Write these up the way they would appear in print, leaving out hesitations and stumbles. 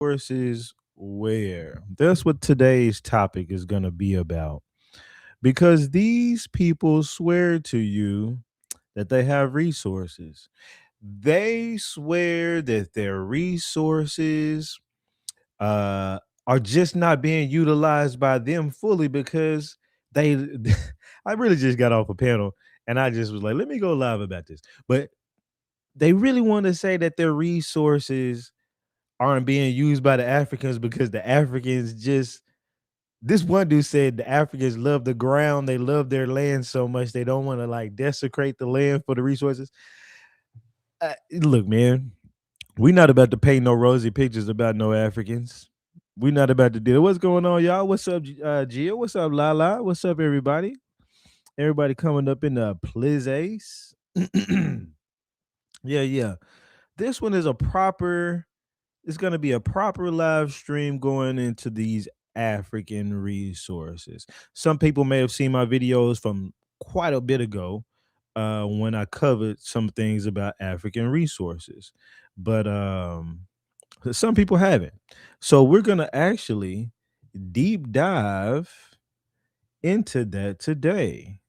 Resources where? That's what today's topic is going to be about. Because these people swear to you that they have resources. They swear that their resources uh, are just not being utilized by them fully because they. I really just got off a panel and I just was like, let me go live about this. But they really want to say that their resources aren't being used by the Africans because the Africans just this one dude said the Africans love the ground, they love their land so much they don't want to like desecrate the land for the resources. Look, man, we not about to paint no rosy pictures about no Africans. We not about to do it. What's going on, y'all? What's up, Gia? What's up, Lala? What's up, everybody? Everybody coming up in the Plizace. Yeah, yeah. This one is a proper it's going to be a proper live stream going into these African resources. Some people may have seen my videos from quite a bit ago when I covered some things about African resources, but some people haven't. So we're going to actually deep dive into that today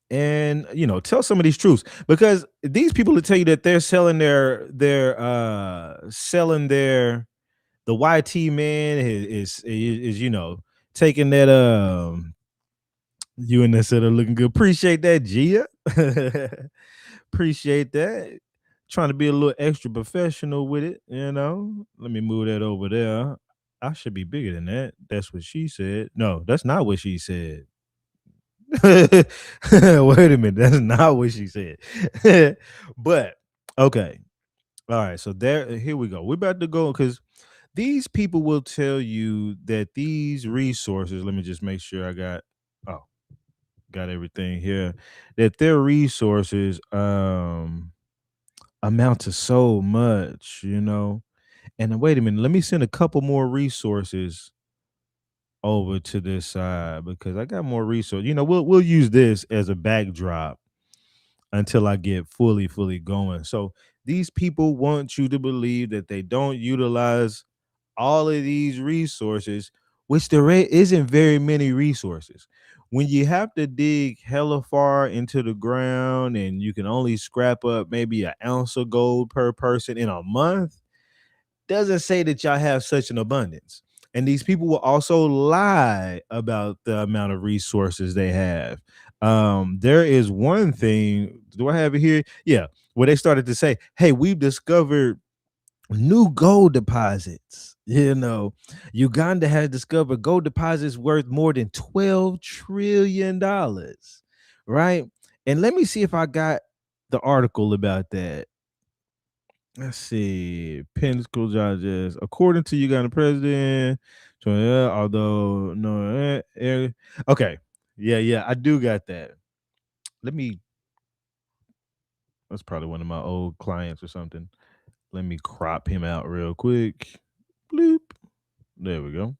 and tell some of these truths because these people will tell you that they're selling their the YT man is taking that you and that set are looking good. Appreciate that, Gia. Appreciate that. Trying to be a little extra professional with it, Let me move that over there. I should be bigger than that. That's what she said. No, that's not what she said. Wait a minute, that's not what she said. But okay. All right, so here we go. We're about to go because these people will tell you that these resources, let me just make sure I got everything here, that their resources amount to so much. And then wait a minute, let me send a couple more resources over to this side because I got more resources. We'll use this as a backdrop until I get fully going. So these people want you to believe that they don't utilize all of these resources, which isn't very many resources. When you have to dig hella far into the ground and you can only scrap up maybe an ounce of gold per person in a month, doesn't say that y'all have such an abundance. And these people will also lie about the amount of resources they have. There is one thing. Do I have it here? Yeah, where they started to say, "Hey, we've discovered new gold deposits." Uganda has discovered gold deposits worth more than $12 trillion, right? And let me see if I got the article about that. Let's see. Pinnacle judges, according to Uganda president. So yeah, although no, okay, yeah, I do got that. Let me. That's probably one of my old clients or something. Let me crop him out real quick. Bloop. There we go.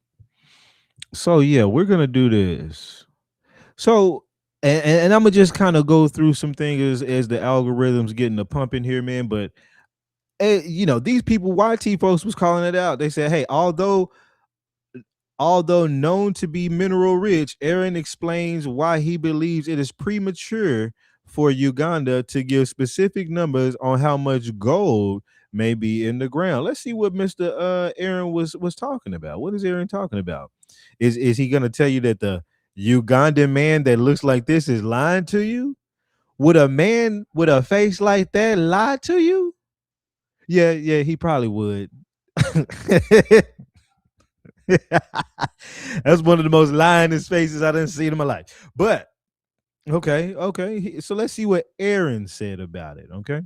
So yeah, we're gonna do this. So and I'm gonna just kind of go through some things as the algorithms getting the pump in here, man. But these people, YT folks, was calling it out. They said, "Hey, although known to be mineral rich, Aaron explains why he believes it is premature for Uganda to give specific numbers on how much gold may be in the ground." Let's see what Mr. Aaron was talking about. What is Aaron talking about? Is he going to tell you that the Ugandan man that looks like this is lying to you? Would a man with a face like that lie to you? Yeah, he probably would. That's one of the most lying faces I done seen in my life. But okay. So let's see what Aaron said about it. Okay.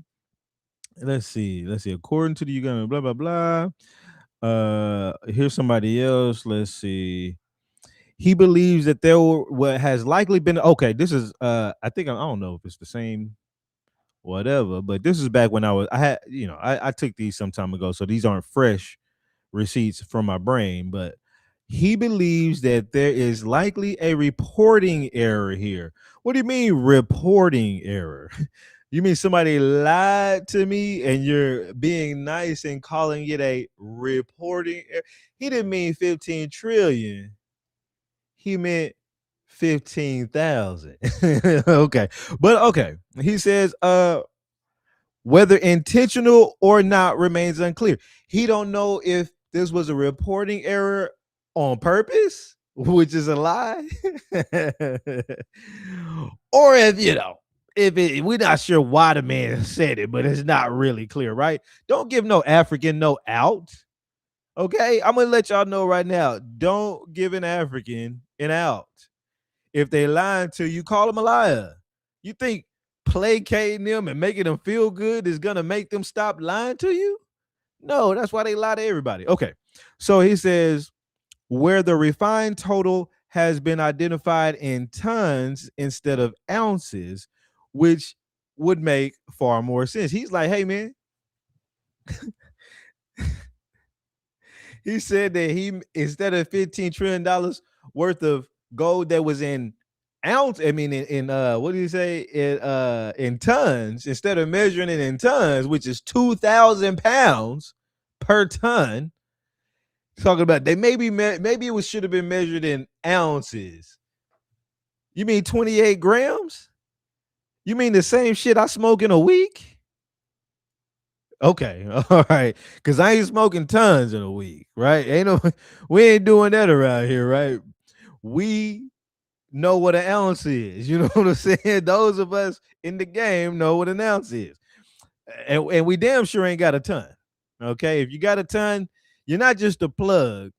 Let's see. According to the Uganda, blah blah blah. Here's somebody else. Let's see. He believes that there what has likely been okay. This is I think I don't know if it's the same whatever, but this is back when I had I took these some time ago, so these aren't fresh receipts from my brain, but he believes that there is likely a reporting error here. What do you mean reporting error? You mean somebody lied to me and you're being nice and calling it a reporting He didn't mean 15 trillion. He meant 15,000. Okay. But okay. He says whether intentional or not remains unclear. He don't know if this was a reporting error on purpose, which is a lie, or if we're not sure why the man said it, but it's not really clear, right? Don't give no African no out. Okay, I'm gonna let y'all know right now. Don't give an African an out. If they lying to you, call them a liar. You think placating them and making them feel good is gonna make them stop lying to you? No, that's why they lie to everybody. Okay. So he says where the refined total has been identified in tons instead of ounces, which would make far more sense. He's like, hey man, he said that he instead of $15 trillion worth of gold that was in what do you say in tons, instead of measuring it in tons, which is 2,000 pounds per ton. Talking about they maybe it should have been measured in ounces. You mean 28 grams? You mean the same shit I smoke in a week? Okay, all right. Cause I ain't smoking tons in a week, right? We ain't doing that around here, right? We know what an ounce is. You know what I'm saying? Those of us in the game know what an ounce is. And we damn sure ain't got a ton. Okay. If you got a ton, you're not just a plug.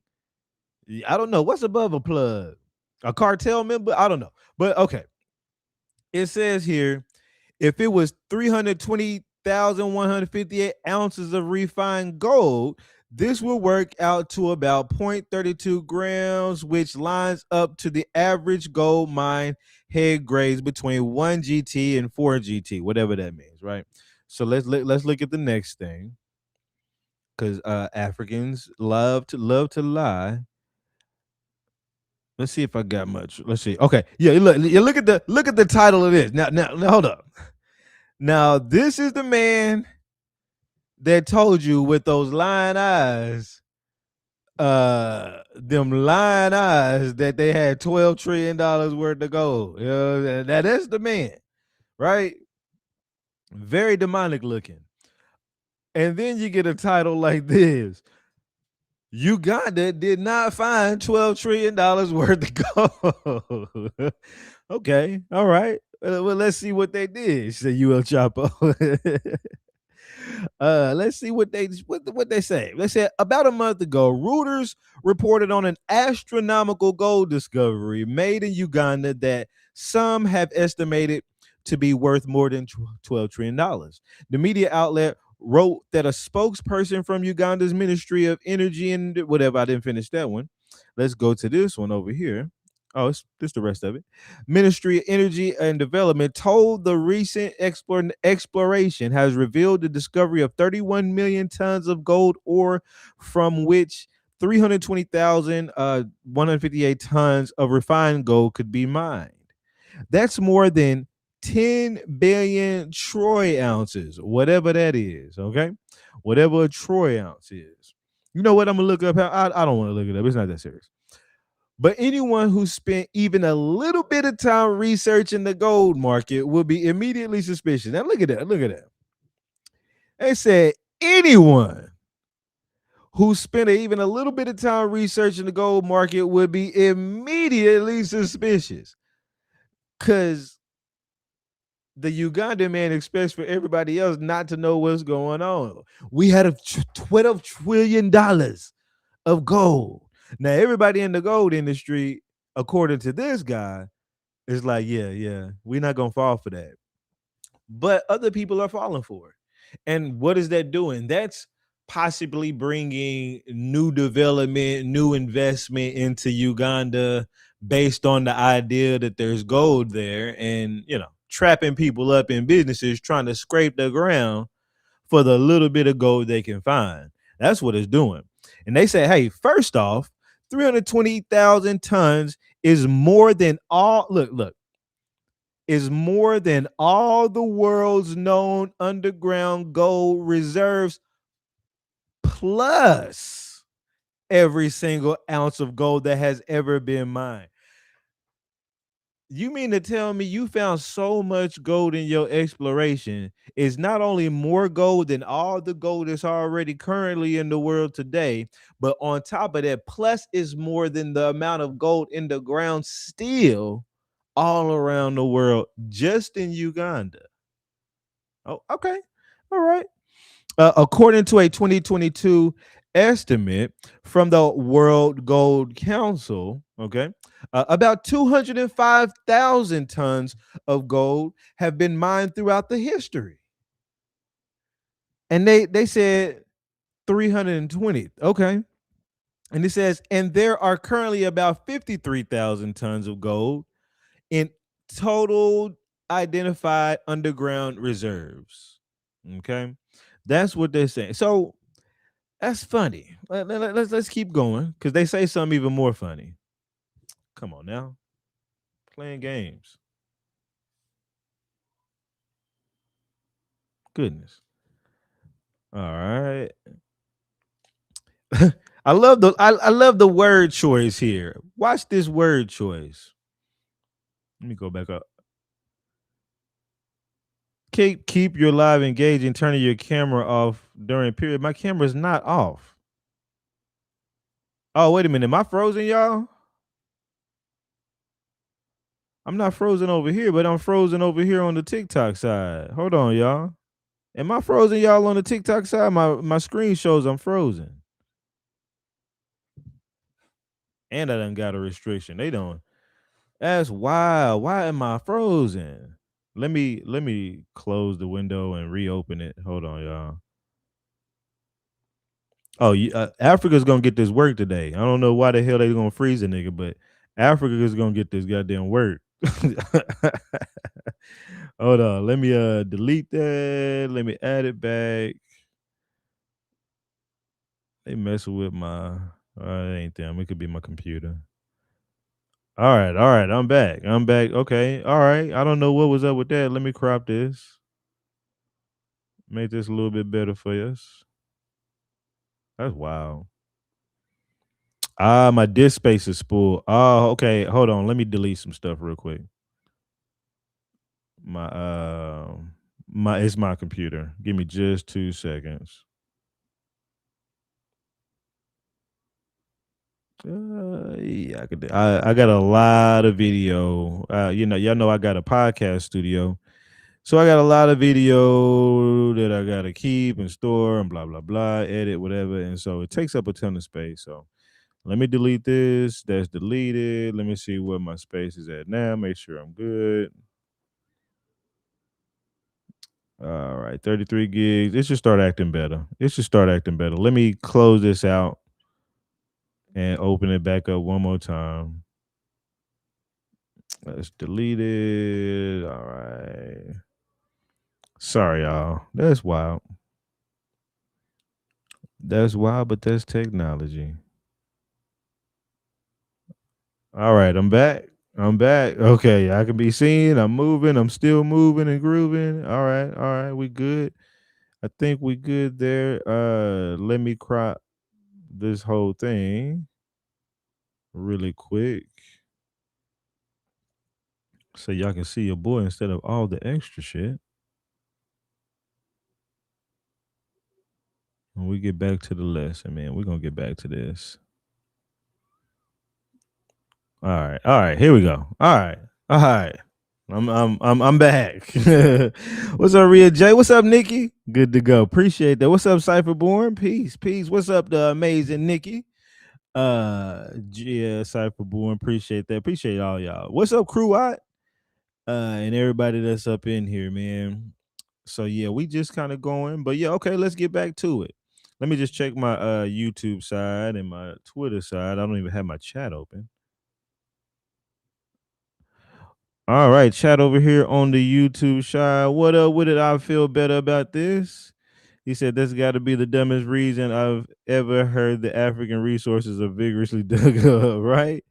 I don't know. What's above a plug? A cartel member? I don't know. But okay. It says here if it was 320,158 ounces of refined gold, this will work out to about 0.32 grams, which lines up to the average gold mine head grades between 1 GT and 4 GT, whatever that means, right? So let's look at the next thing, because Africans love to lie. Let's see if I got much. Let's see. Okay, yeah, look at the title of this. Now hold up. Now, this is the man that told you with those lying eyes, them lying eyes that they had $12 trillion worth of gold. You know, that's the man, right? Very demonic looking. And then you get a title like this. Uganda did not find $12 trillion worth of gold. Okay, all right. Well, let's see what they did, said UL Chapo. Let's see what they say. They said about a month ago, Reuters reported on an astronomical gold discovery made in Uganda that some have estimated to be worth more than $12 trillion. The media outlet wrote that a spokesperson from Uganda's Ministry of Energy and whatever. I didn't finish that one. Let's go to this one over here. Oh, it's this the rest of it. Ministry of Energy and Development told the recent exploration has revealed the discovery of 31 million tons of gold ore, from which 320,158 tons of refined gold could be mined. That's more than 10 billion troy ounces, whatever that is. Okay, whatever a troy ounce is. You know what? I'm gonna look up. I don't want to look it up. It's not that serious. But anyone who spent even a little bit of time researching the gold market will be immediately suspicious. Now look at that. Look at that. They said anyone who spent even a little bit of time researching the gold market would be immediately suspicious, because the Ugandan man expects for everybody else not to know what's going on. We had a $12 trillion of gold. Now, everybody in the gold industry, according to this guy, is like, yeah, we're not going to fall for that. But other people are falling for it. And what is that doing? That's possibly bringing new development, new investment into Uganda based on the idea that there's gold there, and, trapping people up in businesses trying to scrape the ground for the little bit of gold they can find. That's what it's doing. And they say, hey, first off, 320,000 tons is more than all. Look. is more than all the world's known underground gold reserves plus every single ounce of gold that has ever been mined. You mean to tell me you found so much gold in your exploration is not only more gold than all the gold that's already currently in the world today, but on top of that, plus is more than the amount of gold in the ground still all around the world, just in Uganda. Oh, okay. All right. According to a 2022 estimate from the World Gold Council, okay, about 205,000 tons of gold have been mined throughout the history. And they said 320. Okay. And it says, and there are currently about 53,000 tons of gold in total identified underground reserves. Okay. That's what they're saying. So that's funny. Let's keep going because they say something even more funny. Come on now, playing games. Goodness. All right. I love the word choice here. Watch this word choice. Let me go back up. Keep your live engaging, turning your camera off during period. My camera's not off. Oh, wait a minute. Am I frozen, y'all? I'm not frozen over here, but I'm frozen over here on the TikTok side. Hold on, y'all. Am I frozen, y'all, on the TikTok side? My screen shows I'm frozen. And I done got a restriction. They don't. That's wild. Why am I frozen? Let me close the window and reopen it. Hold on, y'all. Oh, Africa's gonna get this work today. I don't know why the hell they gonna freeze a nigga, but Africa is gonna get this goddamn work. Hold on. Let me delete that. Let me add it back. They messing with my it ain't them. It could be my computer. All right. I'm back. I'm back. Okay. All right. I don't know what was up with that. Let me crop this. Make this a little bit better for us. That's wild. My disk space is full. Oh, okay. Hold on. Let me delete some stuff real quick. My it's my computer. Give me just 2 seconds. Yeah, I could. I got a lot of video. Y'all know I got a podcast studio, so I got a lot of video that I gotta keep and store and blah blah blah, edit whatever, and so it takes up a ton of space. So let me delete this. That's deleted. Let me see where my space is at now. Make sure I'm good. All right, 33 gigs. It should start acting better. It should start acting better. Let me close this out and open it back up one more time. Let's delete it. All right. Sorry, y'all. That's wild. That's wild, but that's technology. All right, I'm back. I'm back. Okay, I can be seen. I'm moving. I'm still moving and grooving. All right. We good. I think we good there. Let me crop this whole thing really quick so y'all can see your boy instead of all the extra shit. When we get back to the lesson, man, we're gonna get back to this. All right, here we go. All right. I'm back. What's up, Rhea J? What's up, Nikki? Good to go. Appreciate that. What's up, Cypherborn? Peace. What's up, the amazing Nikki? Yeah, Cypherborn. Appreciate that. Appreciate all y'all. What's up, Crew Watt? And everybody that's up in here, man. So yeah, we just kind of going, but yeah, okay, let's get back to it. Let me just check my YouTube side and my Twitter side. I don't even have my chat open. All right, chat over here on the YouTube side. What up with it? I feel better about this. He said that's got to be the dumbest reason I've ever heard the African resources are vigorously dug up, right?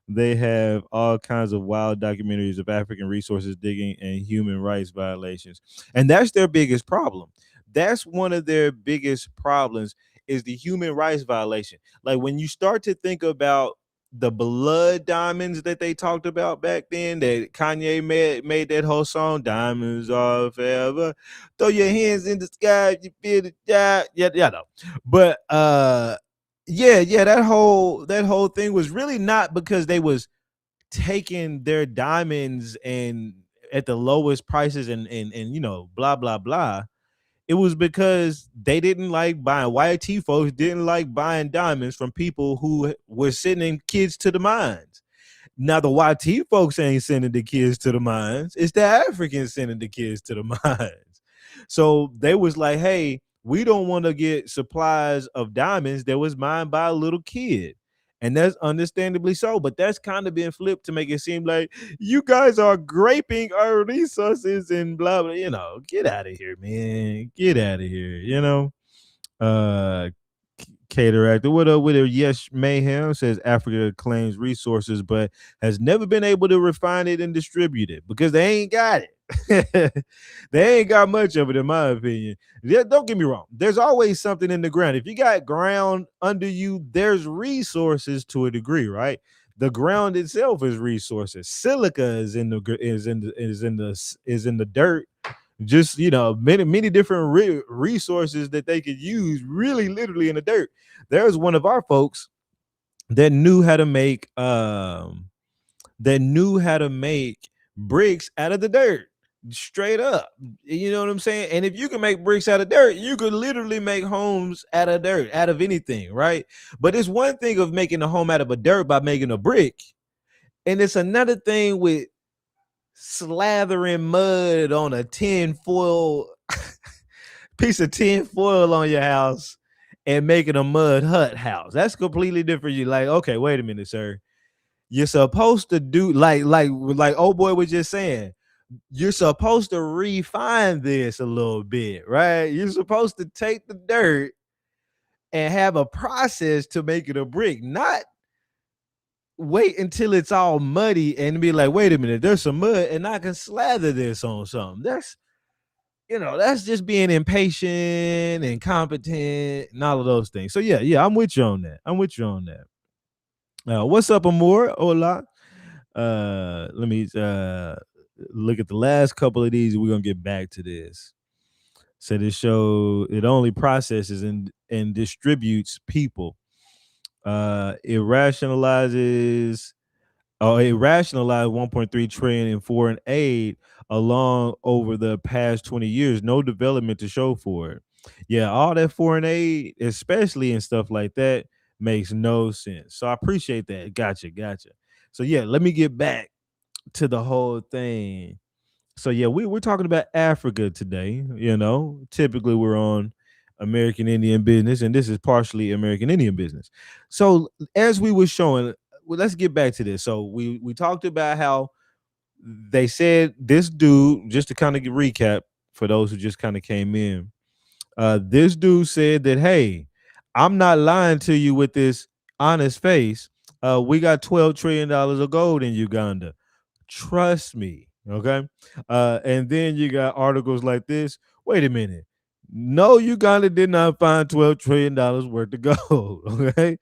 They have all kinds of wild documentaries of African resources digging and human rights violations. And that's their biggest problem. That's one of their biggest problems is the human rights violation. Like when you start to think about the blood diamonds that they talked about back then, that Kanye made that whole song, Diamonds Are Forever. Throw your hands in the sky if you feel the yeah, yeah, no. But yeah, that whole thing was really not because they was taking their diamonds and at the lowest prices and blah blah blah. It was because they didn't like buying, YT folks didn't like buying diamonds from people who were sending kids to the mines. Now the YT folks ain't sending the kids to the mines. It's the Africans sending the kids to the mines. So they was like, hey, we don't want to get supplies of diamonds that was mined by a little kid. And that's understandably so, but that's kind of been flipped to make it seem like you guys are graping our resources and blah blah. Get out of here, man. Get out of here. Uh Cateractor. What up with it? Yes, Mayhem says Africa claims resources, but has never been able to refine it and distribute it because they ain't got it. They ain't got much of it, in my opinion. Yeah, don't get me wrong. There's always something in the ground. If you got ground under you, there's resources to a degree, right? The ground itself is resources. Silica is in the dirt, just many different resources that they could use really literally in the dirt. There's one of our folks that knew how to make bricks out of the dirt, straight up. You know what I'm saying? And if you can make bricks out of dirt, you could literally make homes out of dirt, out of anything, right? But it's one thing of making a home out of a dirt by making a brick, and it's another thing with slathering mud on a tin foil piece of tin foil on your house and making a mud hut house. That's completely different. You like, okay, wait a minute, sir. You're supposed to do like old boy was just saying. You're supposed to refine this a little bit, right? You're supposed to take the dirt and have a process to make it a brick, not wait until it's all muddy and be like, wait a minute, there's some mud and I can slather this on something. That's just being impatient, incompetent, and all of those things. So yeah, I'm with you on that. What's up, Amor? Hola. Let me look at the last couple of these. We're gonna get back to this. So this show it only processes and distributes people. It rationalized 1.3 trillion in foreign aid along over the past 20 years. No development to show for it. Yeah, all that foreign aid, especially and stuff like that, makes no sense. So I appreciate that. Gotcha. So yeah, let me get back to the whole thing. So yeah, we're talking about Africa today. Typically we're on American Indian business, and this is partially American Indian business. So as we were showing, well, let's get back to this. So we talked about how they said this dude, just to kind of recap for those who just kind of came in. This dude said that, hey, I'm not lying to you with this honest face. We got $12 trillion of gold in Uganda. Trust me. Okay. And then you got articles like this. Wait a minute. No, Uganda did not find $12 trillion worth of gold. Okay.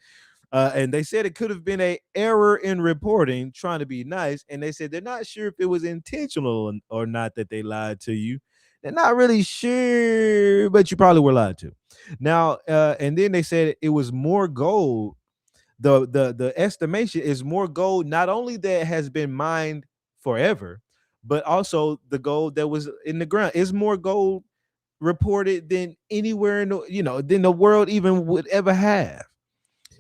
And they said it could have been a error in reporting, trying to be nice. And they said they're not sure if it was intentional or not that they lied to you. They're not really sure, but you probably were lied to. Now, and then they said it was more gold. The estimation is more gold, not only that has been mined forever, but also the gold that was in the ground. Is more gold reported than anywhere than the world even would ever have.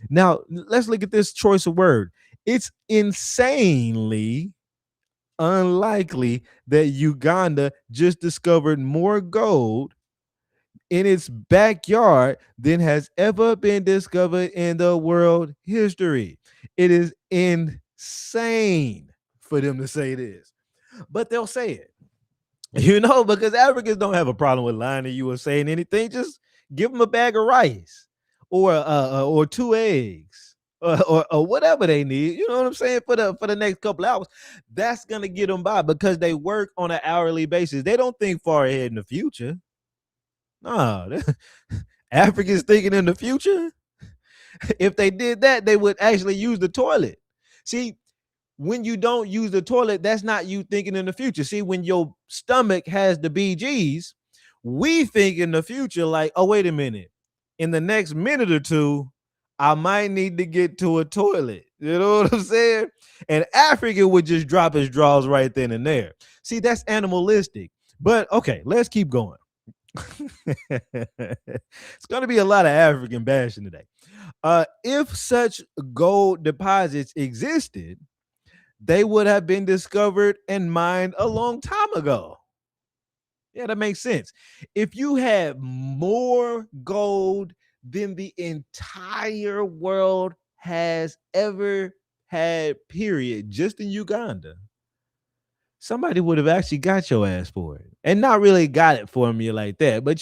Now, let's look at this choice of word. It's insanely unlikely that Uganda just discovered more gold in its backyard than has ever been discovered in the world history. It is insane for them to say this, but they'll say it. Because Africans don't have a problem with lying to you or saying anything. Just give them a bag of rice or two eggs or whatever they need. You know what I'm saying, for the next couple hours. That's gonna get them by because they work on an hourly basis. They don't think far ahead in the future. No, Africans thinking in the future. If they did that, they would actually use the toilet. See, when you don't use the toilet, that's not you thinking in the future. See, when your stomach has the BGs, we think in the future, like, oh, wait a minute. In the next minute or two, I might need to get to a toilet. You know what I'm saying? And Africa would just drop his drawers right then and there. See, that's animalistic. But okay, let's keep going. It's going to be a lot of African bashing today. If such gold deposits existed, they would have been discovered and mined a long time ago. Yeah, that makes sense. If you had more gold than the entire world has ever had, period, just in Uganda, somebody would have actually got your ass for it. And not really got it for me like that, but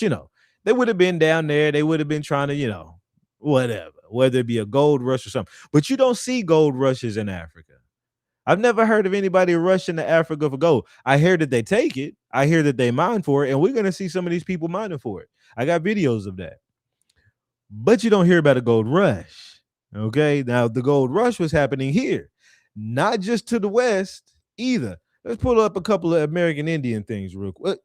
they would have been down there. They would have been trying to, whatever, whether it be a gold rush or something. But you don't see gold rushes in Africa. I've never heard of anybody rushing to Africa for gold. I hear that they take it. I hear that they mine for it, and we're gonna see some of these people mining for it. I got videos of that. But you don't hear about a gold rush. Okay. Now the gold rush was happening here, not just to the west either. Let's pull up a couple of American Indian things real quick.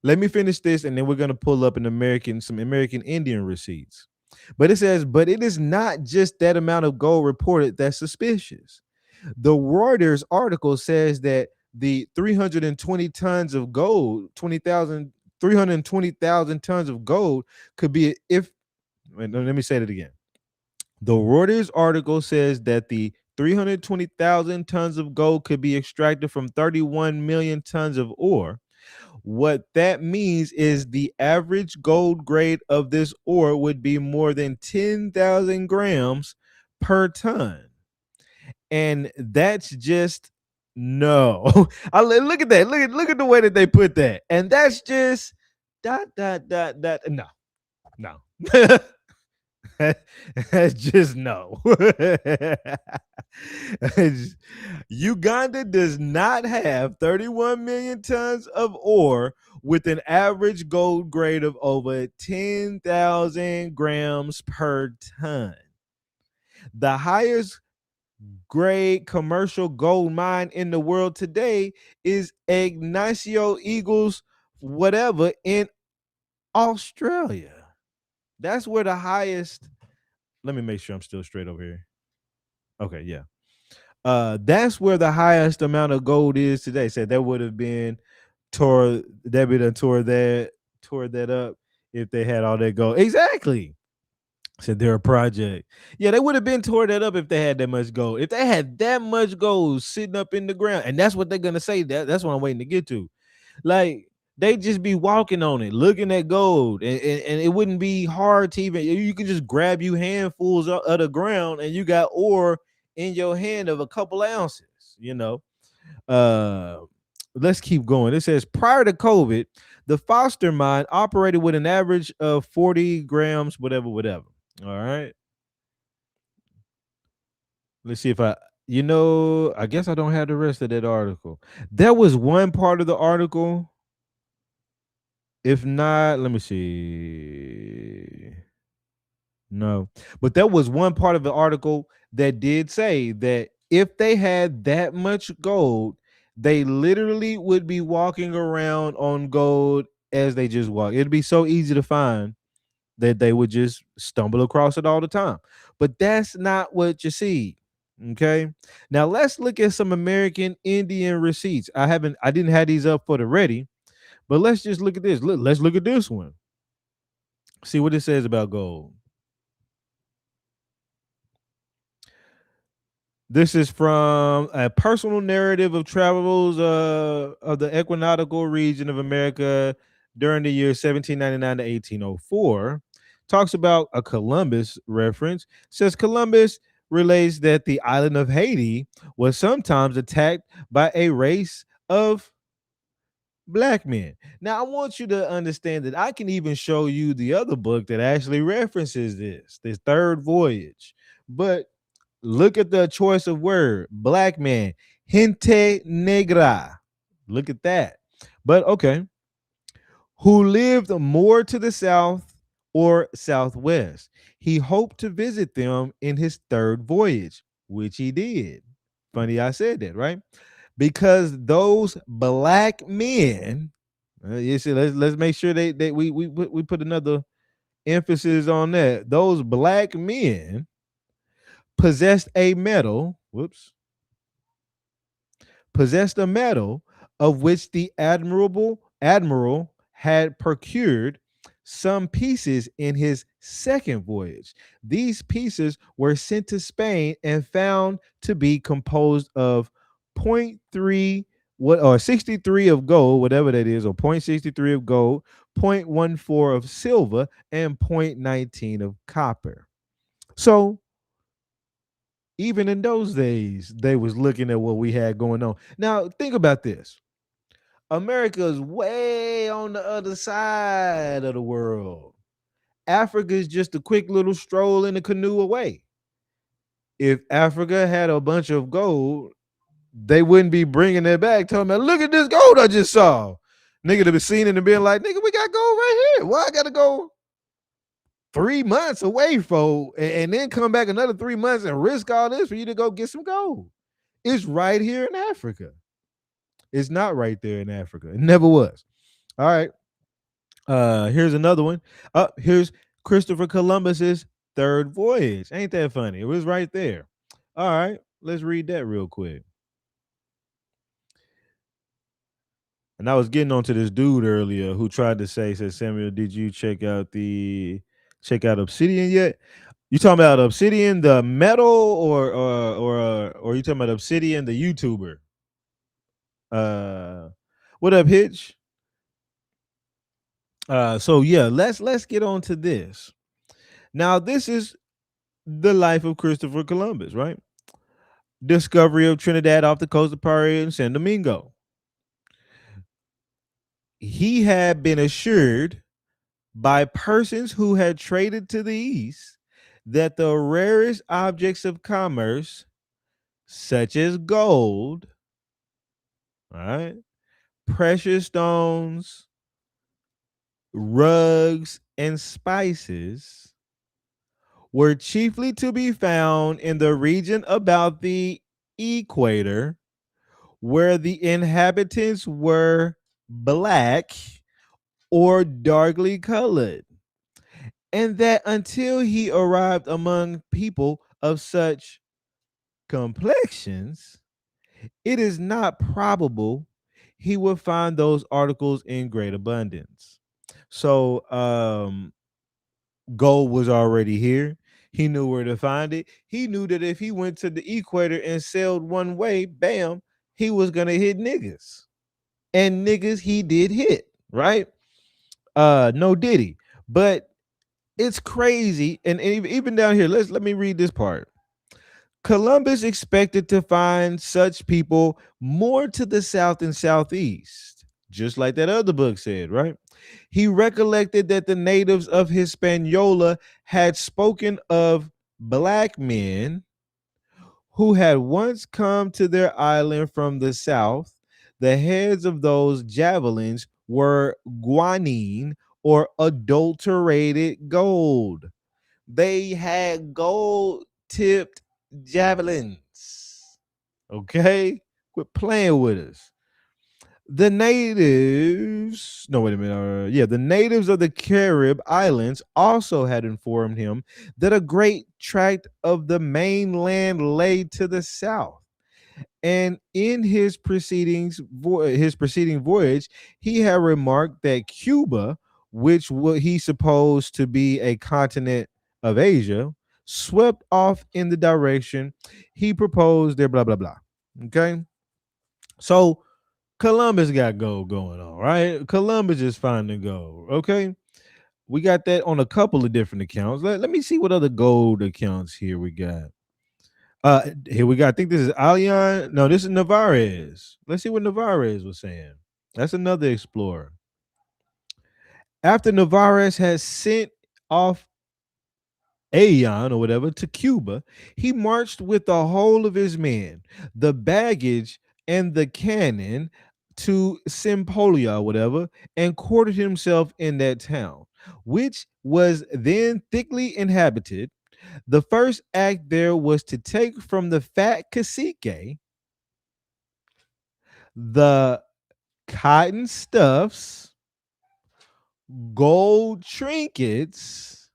Let me finish this, and then we're gonna pull up some American Indian receipts. But it says, but it is not just that amount of gold reported that's suspicious. The Reuters article says that the 320 tons of gold, 320,000 tons of gold could be let me say that again. The Reuters article says that the 320,000 tons of gold could be extracted from 31 million tons of ore. What that means is the average gold grade of this ore would be more than 10,000 grams per ton. And that's just no. Look at that. Look at the way that they put that. And that's just dot dot dot dot. No, no. That's just no. Uganda does not have 31 million tons of ore with an average gold grade of over 10,000 grams per ton. The highest grade commercial gold mine in the world today is Ignacio Eagles, whatever, in Australia. That's where the highest. Let me make sure I'm still straight over here. Okay, yeah. That's where the highest amount of gold is today. Said that would have been tore that up if they had all that gold. Exactly. Said they're a project. Yeah, they would have been tore that up if they had that much gold. If they had that much gold sitting up in the ground, and that's what they're gonna say. That's what I'm waiting to get to. Like they just be walking on it, looking at gold, and it wouldn't be hard to even. You could just grab you handfuls of the ground, and you got ore in your hand of a couple ounces. Uh, let's keep going. It says prior to COVID, the Foster mine operated with an average of 40 grams, whatever. All right. Let's see if I guess I don't have the rest of that article. There was one part of the article. If not, let me see. No, but there was one part of the article that did say that if they had that much gold, they literally would be walking around on gold as they just walk. It'd be so easy to find that they would just stumble across it all the time. But that's not what you see. Okay. Now let's look at some American Indian receipts. I didn't have these up for the ready, but let's just look at this. Let's look at this one. See what it says about gold. This is from a personal narrative of travels of the equinoctial region of America during the year 1799 to 1804. Talks about a Columbus reference. Says Columbus relates that the island of Haiti was sometimes attacked by a race of black men. Now, I want you to understand that I can even show you the other book that actually references this third voyage. But look at the choice of word. Black man. Gente negra. Look at that. But okay. Who lived more to the south or southwest. He hoped to visit them in his third voyage, which he did. Funny I said that, right? Because those black men, you see, let's make sure we put another emphasis on that. Those black men possessed a metal. Whoops. Possessed a metal of which the admiral had procured some pieces in his second voyage. These pieces were sent to Spain and found to be composed of point 0.3 what or 63 of gold, whatever that is, or 0.63 of gold, 0.14 of silver, and 0.19 of copper. So even in those days, they was looking at what we had going on. Now, think about this. America's way on the other side of the world. Africa is just a quick little stroll in a canoe away. If Africa had a bunch of gold, they wouldn't be bringing it back, telling me, look at this gold I just saw. Nigga to be seen it and being like, nigga, we got gold right here. Why I got to go 3 months away for and then come back another 3 months and risk all this for you to go get some gold? It's right here in Africa. It's not right there in Africa. It never was. All right. Here's another one. Here's Christopher Columbus's third voyage. Ain't that funny? It was right there. All right. Let's read that real quick. And I was getting onto this dude earlier who tried to said, Samuel, did you check out Obsidian yet? You talking about Obsidian, the metal, or you talking about Obsidian, the YouTuber? What up, Hitch? So yeah, let's get on to this. Now, this is the life of Christopher Columbus, right? Discovery of Trinidad off the coast of Paria and San Domingo. He had been assured by persons who had traded to the east that the rarest objects of commerce, such as gold, all right, precious stones, rugs, and spices, were chiefly to be found in the region about the equator, where the inhabitants were black or darkly colored, and that until he arrived among people of such complexions, it is not probable he would find those articles in great abundance. So, gold was already here. He knew where to find it. He knew that if he went to the equator and sailed one way, bam, he was gonna hit niggas. And niggas he did hit, right? No diddy. But it's crazy. And even down here, let me read this part. Columbus expected to find such people more to the south and southeast, just like that other book said, right? He recollected that the natives of Hispaniola had spoken of black men who had once come to their island from the south. The heads of those javelins were guanine or adulterated gold. They had gold tipped javelins. Okay? Quit playing with us. The natives, no, wait a minute. The natives of the Carib Islands also had informed him that a great tract of the mainland lay to the south. And in his his preceding voyage, he had remarked that Cuba, which he supposed to be a continent of Asia, swept off in the direction he proposed there, blah, blah, blah. Okay. So Columbus got gold going on, right? Columbus is finding gold. Okay. We got that on a couple of different accounts. Let me see what other gold accounts here we got. Here we got. I think this is Alion. No, this is Navarez. Let's see what Navarez was saying. That's another explorer. After Navarez has sent off Aeon or whatever to Cuba, he marched with the whole of his men, the baggage and the cannon to Sempolia or whatever, and quartered himself in that town, which was then thickly inhabited. The first act there was to take from the fat cacique the cotton stuffs, gold trinkets,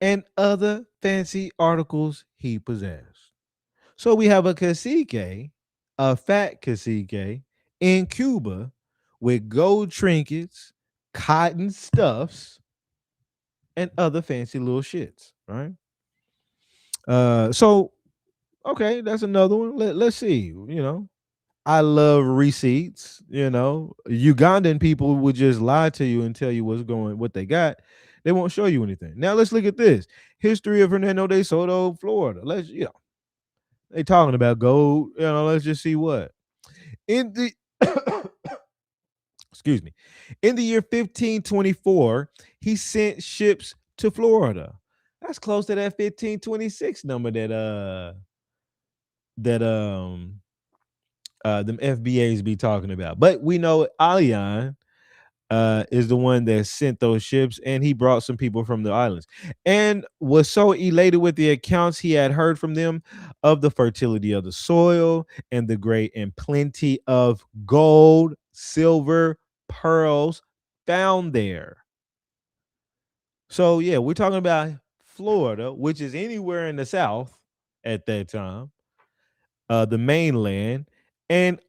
and other fancy articles he possessed. So we have a cacique, a fat cacique in Cuba with gold trinkets, cotton stuffs, and other fancy little shits, right? So okay, that's another one. Let's see, I love receipts. Ugandan people would just lie to you and tell you what they got. They won't show you anything. Now let's look at this history of Hernando de Soto, Florida. They talking about gold. Let's just see what in the excuse me, in the year 1524, he sent ships to Florida. That's close to that 1526 number that them FBAs be talking about. But we know Alian is the one that sent those ships, and he brought some people from the islands and was so elated with the accounts he had heard from them of the fertility of the soil and the great and plenty of gold, silver, pearls found there. So, yeah, we're talking about Florida, which is anywhere in the South at that time, the mainland, and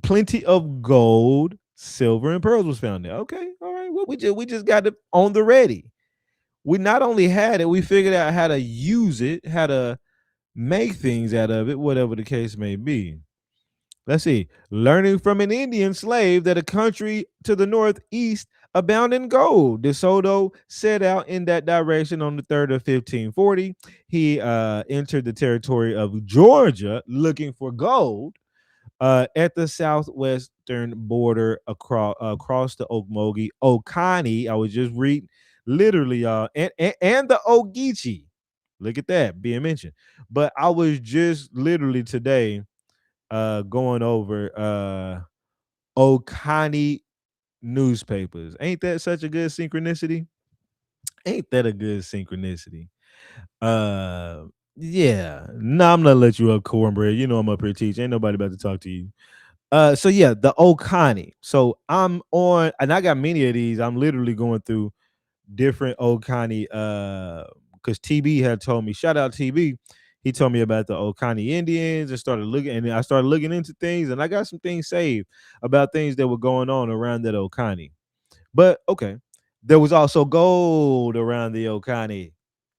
plenty of gold, silver, and pearls was found there. Okay, all right. Well, we just got it on the ready. We not only had it, we figured out how to use it, how to make things out of it, whatever the case may be. Let's see. Learning from an Indian slave that a country to the northeast abound in gold. De Soto set out in that direction on the 3rd of 1540. He entered the territory of Georgia looking for gold at the southwestern border across the Okmulgee, Oconee. I was just reading literally, and the Ogeechee. Look at that being mentioned. But I was just literally today going over Oconee newspapers. Ain't that such a good synchronicity? Ain't that a good synchronicity? Uh yeah. Nah, I'm not let you up, cornbread. You know I'm up here teaching. Ain't nobody about to talk to you. So yeah, the Oconee. So I'm on, and I got many of these. I'm literally going through different Oconee because TB had told me, shout out TB. He told me about the Oconee Indians and started looking, and I started looking into things, and I got some things saved about things that were going on around that Oconee. But okay, there was also gold around the Oconee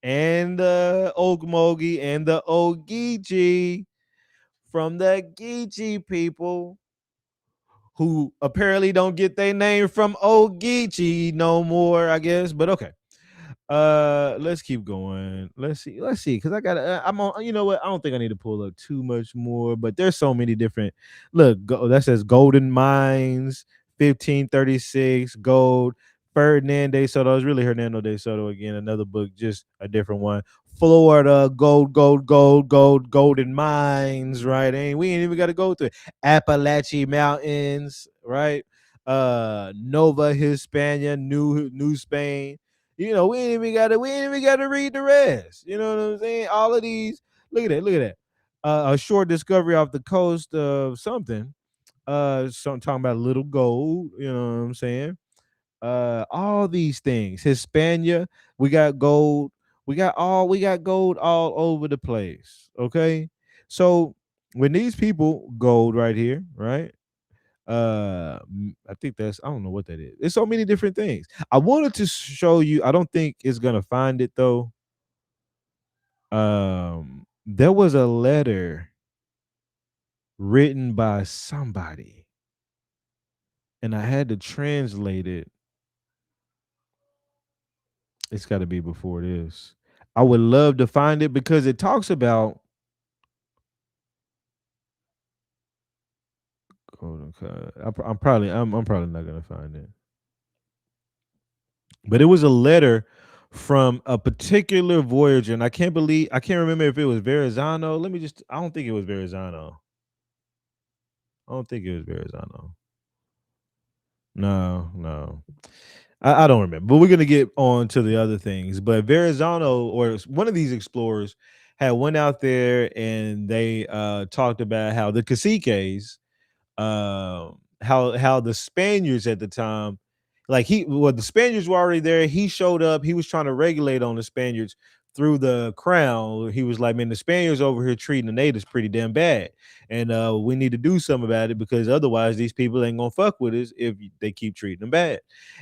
and the Okmulgee and the Ogeechee from the Geechee people who apparently don't get their name from Ogeechee no more, I guess. But okay. Let's keep going. Let's see, because I gotta. I'm on. You know what? I don't think I need to pull up too much more, but there's so many different. Look, that says Golden Mines, 1536, gold. Ferdinand de Soto. It's really Hernando de Soto again. Another book, just a different one. Florida, gold, gold, gold, gold, golden mines. Right? We ain't even got to go through it. Appalachian Mountains. Right? Nova Hispania, New Spain. We ain't even gotta read the rest. You know what I'm saying? All of these, look at that. A short discovery off the coast of something. Talking about little gold, you know what I'm saying? All these things. Hispania, we got gold. We got gold all over the place. Okay. So when these people gold right here, right? I think I don't know what that is. There's so many different things. I wanted to show you. I don't think it's gonna find it though. There was a letter written by somebody, and I had to translate it. It's got to be before this. I would love to find it because it talks about. Hold on, I'm probably not gonna find it. But it was a letter from a particular voyager, and I can't remember if it was Verrazano. I don't think it was Verrazano. I don't think it was Verrazano. No, no. I don't remember, but we're gonna get on to the other things. But Verrazano or one of these explorers had went out there and they talked about how the caciques, how the Spaniards at the time, the Spaniards were already there. He showed up. He was trying to regulate on the Spaniards through the crown. He was like, "Man, the Spaniards over here treating the natives pretty damn bad, and we need to do something about it because otherwise these people ain't gonna fuck with us if they keep treating them bad."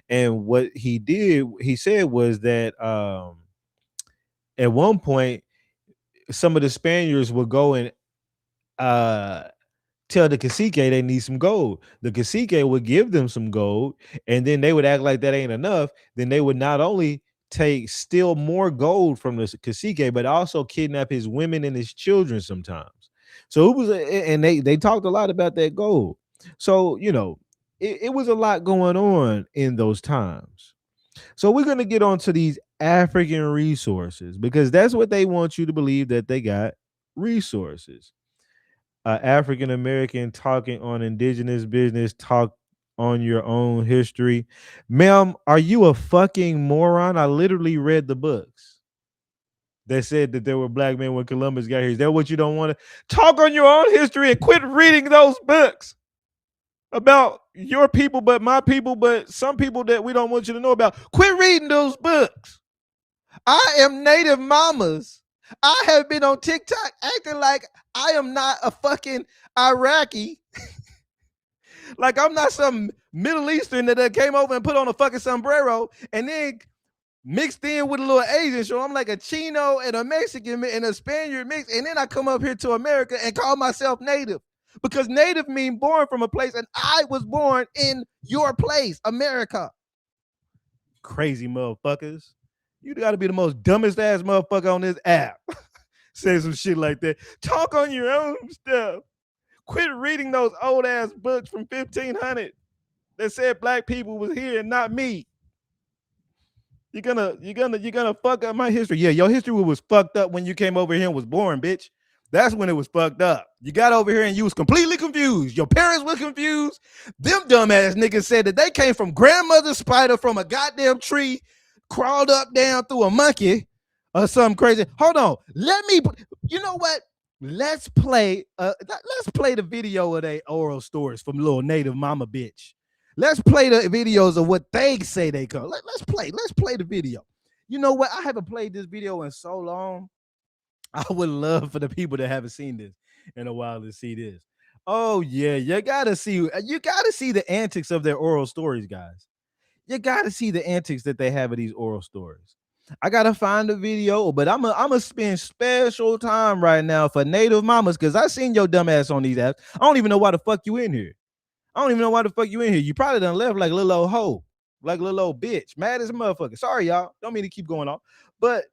And what he said was that at one point some of the Spaniards would go and uh tell the cacique they need some gold. The cacique would give them some gold, and then they would act like that ain't enough. Then they would not only steal more gold from the cacique, but also kidnap his women and his children sometimes. So it was, and they talked a lot about that gold. So it was a lot going on in those times. So we're gonna get onto these African resources because that's what they want you to believe that they got resources. African American talking on indigenous business, talk on your own history. Ma'am, are you a fucking moron? I literally read the books that said that there were black men when Columbus got here. Is that what you don't want to talk on your own history and quit reading those books about your people, but my people, but some people that we don't want you to know about? Quit reading those books. I am native mamas. I have been on TikTok acting like I am not a fucking Iraqi. Like I'm not some Middle Eastern that came over and put on a fucking sombrero and then mixed in with a little Asian. So I'm like a Chino and a Mexican and a Spaniard mix. And then I come up here to America and call myself native. Because native mean born from a place, and I was born in your place, America. Crazy motherfuckers. You got to be the most dumbest ass motherfucker on this app. Say some shit like that. Talk on your own stuff. Quit reading those old ass books from 1500 that said black people was here and not me. You're gonna fuck up my history. Yeah, your history was fucked up when you came over here and was born, bitch. That's when it was fucked up. You got over here and you was completely confused. Your parents were confused. Them dumbass niggas said that they came from grandmother's spider from a goddamn tree, crawled up down through a monkey or something crazy. Hold on. You know what? Let's play the video of they oral stories from little native mama bitch. Let's play the videos of what they say they come. Let's play the video. You know what? I haven't played this video in so long. I would love for the people that haven't seen this in a while to see this. Oh yeah, you gotta see the antics of their oral stories, guys. You gotta see the antics that they have of these oral stories. I gotta find the video, but I'm gonna spend special time right now for native mamas because I seen your dumb ass on these apps. I don't even know why the fuck you in here. I don't even know why the fuck you in here. You probably done left like a little old hoe, like a little old bitch, mad as a motherfucker. Sorry, y'all. Don't mean to keep going on, but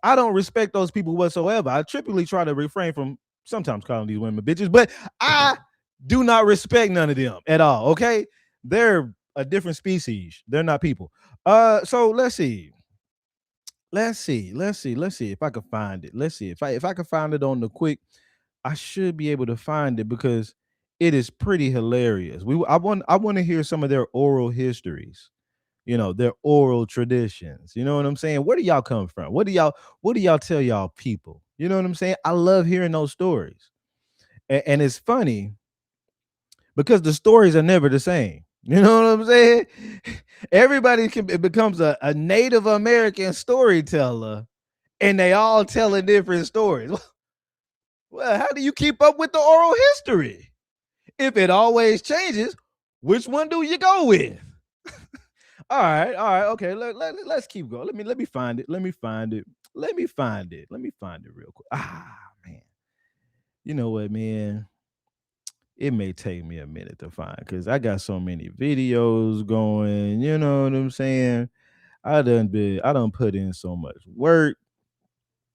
I don't respect those people whatsoever. I typically try to refrain from sometimes calling these women bitches, but I do not respect none of them at all. Okay, they're a different species. They're not people. So let's see. Let's see if I can find it. Let's see if I can find it on the quick. I should be able to find it because it is pretty hilarious. I want to hear some of their oral histories, their oral traditions. You know what I'm saying? Where do y'all come from? What do y'all tell y'all people? You know what I'm saying? I love hearing those stories. And it's funny because the stories are never the same. You know what I'm saying? Everybody becomes a Native American storyteller and they all telling different stories. Well, how do you keep up with the oral history? If it always changes, which one do you go with? All right, okay. Let's keep going. Let me find it. Let me find it real quick. Man. You know what, man? It may take me a minute to find because I got so many videos going. You know what I'm saying? I done put in so much work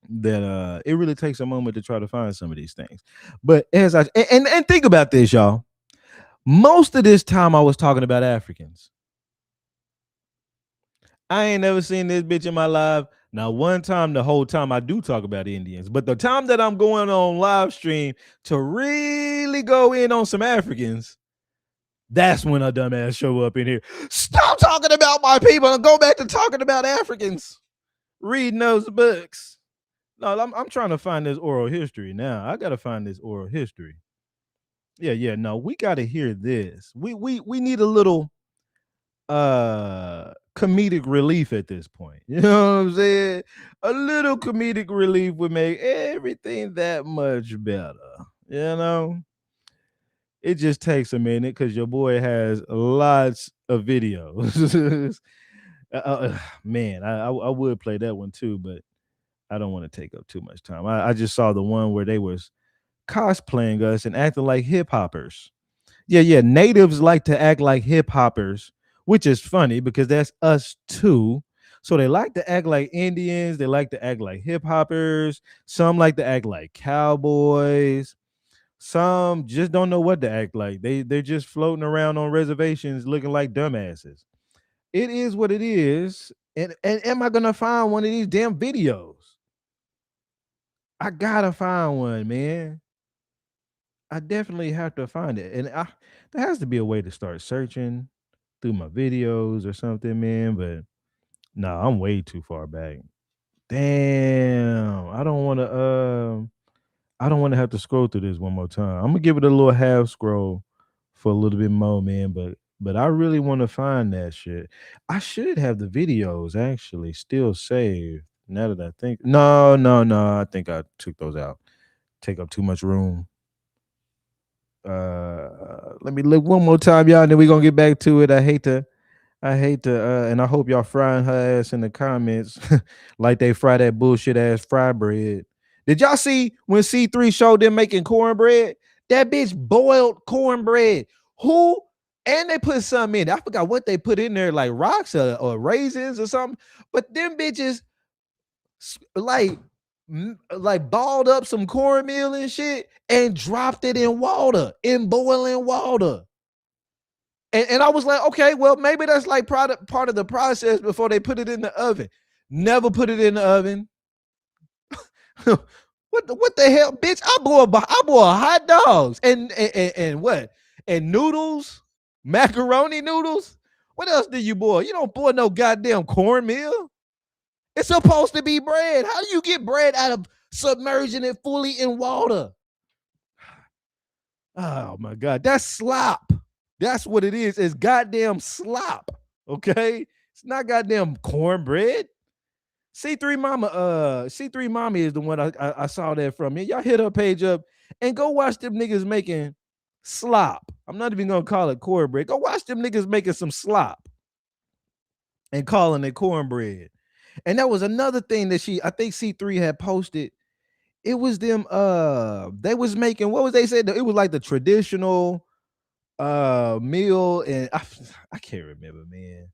that it really takes a moment to try to find some of these things. But and think about this, y'all. Most of this time I was talking about Africans. I ain't never seen this bitch in my life. Now, one time, the whole time I do talk about Indians, but the time that I'm going on live stream to really go in on some Africans, that's when a dumbass show up in here. Stop talking about my people and go back to talking about Africans. Reading those books. No, I'm trying to find this oral history now. I gotta find this oral history. Yeah, yeah. No, we gotta hear this. We need a little comedic relief at this point. You know what I'm saying? A little comedic relief would make everything that much better. You know? It just takes a minute because your boy has lots of videos. Man, I would play that one too, but I don't want to take up too much time. I just saw the one where they was cosplaying us and acting like hip hoppers. Yeah, yeah. Natives like to act like hip hoppers, which is funny because that's us too. So they like to act like Indians. They like to act like hip hoppers. Some like to act like cowboys. Some just don't know what to act like. They're just floating around on reservations looking like dumbasses. It is what it is. And am I gonna find one of these damn videos? I gotta find one, man. I definitely have to find it. And there has to be a way to start searching through my videos or something, man. But no, I'm way too far back. Damn. I don't want to have to scroll through this one more time. I'm gonna give it a little half scroll for a little bit more, man. But I really want to find that shit. I should have the videos actually still saved. Now that I think, no, no, no. I think I took those out. Take up too much room. Let me look one more time, y'all, and then we're gonna get back to it. I hate to, and I hope y'all frying her ass in the comments like they fry that bullshit ass fry bread. Did y'all see when C3 showed them making cornbread? That bitch boiled cornbread. Who? And they put something in. I forgot what they put in there, like rocks or raisins or something. But them bitches like like balled up some cornmeal and shit and dropped it in water, in boiling water. And I was like, okay, well, maybe that's like part of the process before they put it in the oven. Never put it in the oven. What the hell, bitch? I bought hot dogs and what? And noodles, macaroni noodles. What else do you boil? You don't boil no goddamn cornmeal. It's supposed to be bread. How do you get bread out of submerging it fully in water? Oh my god, that's slop. That's what it is. It's goddamn slop. Okay, it's not goddamn cornbread. C3 Mommy is the one I saw that from. Y'all hit her page up and go watch them niggas making slop. I'm not even gonna call it cornbread. Go watch them niggas making some slop and calling it cornbread. And that was another thing that I think C3 had posted. It was them they was making, what was they said? It was like the traditional meal, and I can't remember, man.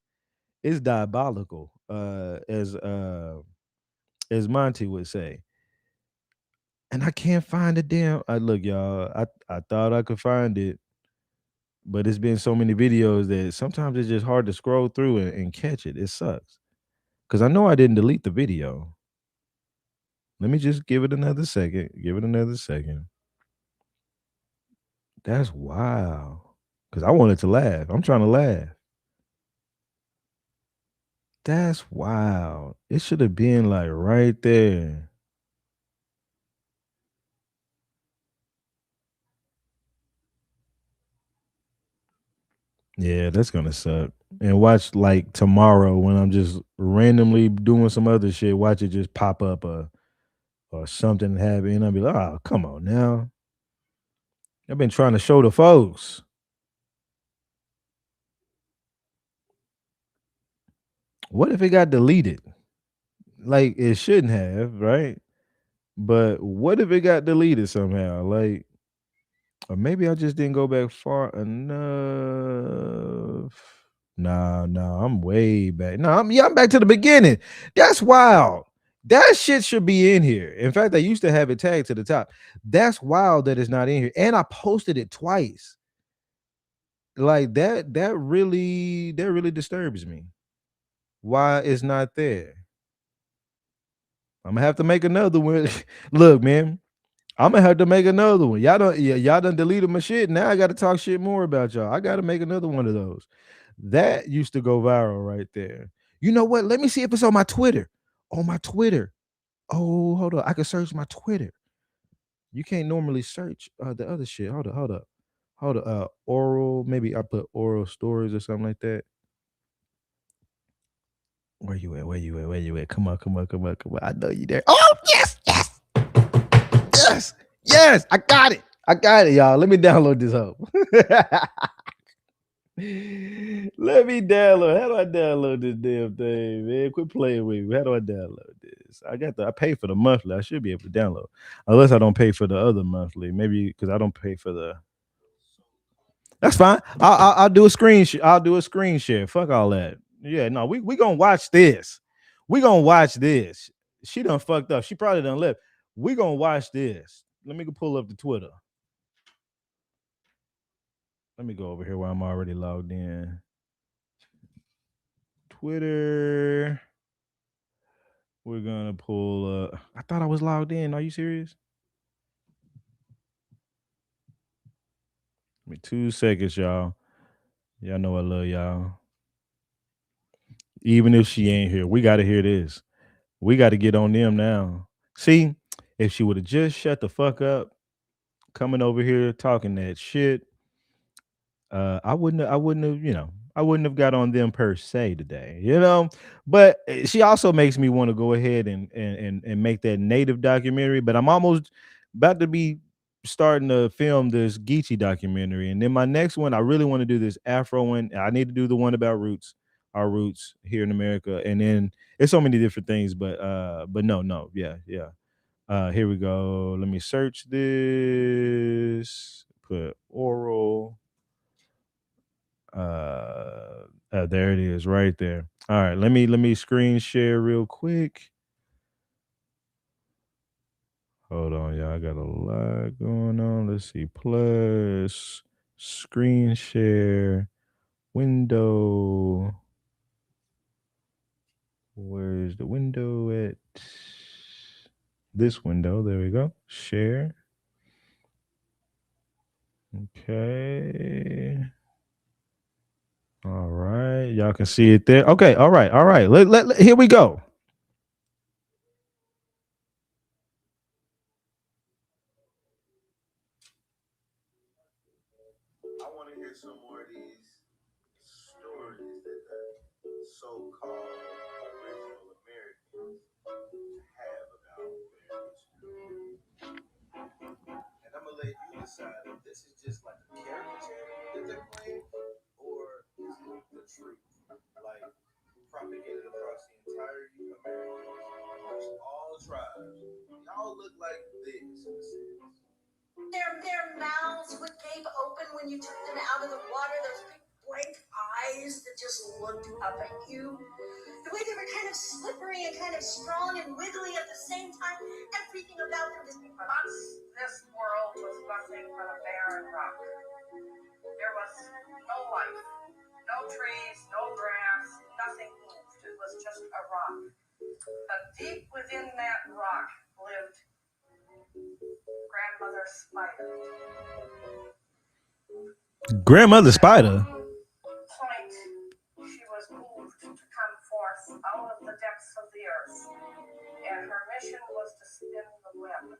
It's diabolical, as Monty would say. And I can't find the damn. I look, y'all. I thought I could find it, but it's been so many videos that sometimes it's just hard to scroll through and catch it. It sucks because I know I didn't delete the video. Let me just give it another second. Give it another second. That's wild. Because I wanted to laugh. I'm trying to laugh. That's wild. It should have been like right there. Yeah, that's gonna suck. And watch like tomorrow when I'm just randomly doing some other shit, watch it just pop up or something happen. And I'll be like, oh, come on now. I've been trying to show the folks. What if it got deleted? Like it shouldn't have, right? But what if it got deleted somehow? Like, or maybe I just didn't go back far enough. Nah, nah, I'm way back. No, I'm back to the beginning. That's wild. That shit should be in here. In fact, I used to have it tagged to the top. That's wild that it's not in here. And I posted it twice. Like that really disturbs me. why it's not there. I'm gonna have to make another one. Look, man, I'm gonna have to make another one. Y'all done deleted my shit. Now I got to talk shit more about y'all. I got to make another one of those. That used to go viral right there. You know what? Let me see if it's on my Twitter. On my Twitter. Oh, hold on. I can search my Twitter. You can't normally search the other shit. Hold up. Oral. Maybe I put oral stories or something like that. Where you at? Where you at? Where you at? Come on, come on, come on, come on. I know you there. Oh, yes, yes, yes, yes. I got it. I got it, y'all. Let me download this up. Let me download. How do I download this damn thing, man? Quit playing with me. How do I download this? I pay for the monthly. I should be able to download. Unless I don't pay for the other monthly. Maybe because I don't pay for the. That's fine. I'll do a screen share. I'll do a screen share. Fuck all that. Yeah, no, we gonna watch this. We gonna watch this. She done fucked up. She probably done left. We gonna watch this. Let me go pull up the Twitter. Let me go over here where I'm already logged in. Twitter. We're gonna pull up. I thought I was logged in. Are you serious? Give me 2 seconds, y'all. Y'all know I love y'all. Even if she ain't here, we gotta hear this. We gotta get on them now. See, if she would have just shut the fuck up, coming over here talking that shit, I wouldn't have, I wouldn't have got on them per se today, But she also makes me want to go ahead and make that native documentary. But I'm almost about to be starting to film this Geechee documentary, and then my next one, I really want to do this Afro one. I need to do the one about our roots here in America, and then it's so many different things. But no, yeah, yeah. Here we go. Let me search this. Put oral. There it is, right there. All right, let me screen share real quick. Hold on, y'all. I got a lot going on. Let's see. Plus screen share window. Where's the window at? This window. There we go. Share. Okay. All right. Y'all can see it there. Okay. All right. All right. Here we go. I want to hear some more of these stories that the so-called original Americans have about their history. And I'm gonna let you decide if this is just like a caricature that they're playing, or is it the truth, like propagated across the entirety of America, amongst all tribes. Y'all look like this in a sense. Their mouths would gape open when you took them out of the water. Those big blank eyes that just looked up at you. The way they were kind of slippery and kind of strong and wiggly at the same time. Everything about them just. Once this world was nothing but a barren rock. There was no life, no trees, no grass, nothing moved. It was just a rock. But deep within that rock lived Grandmother Spider. Grandmother Spider? Point, she was moved to come forth out of the depths of the earth, and her mission was to spin the web.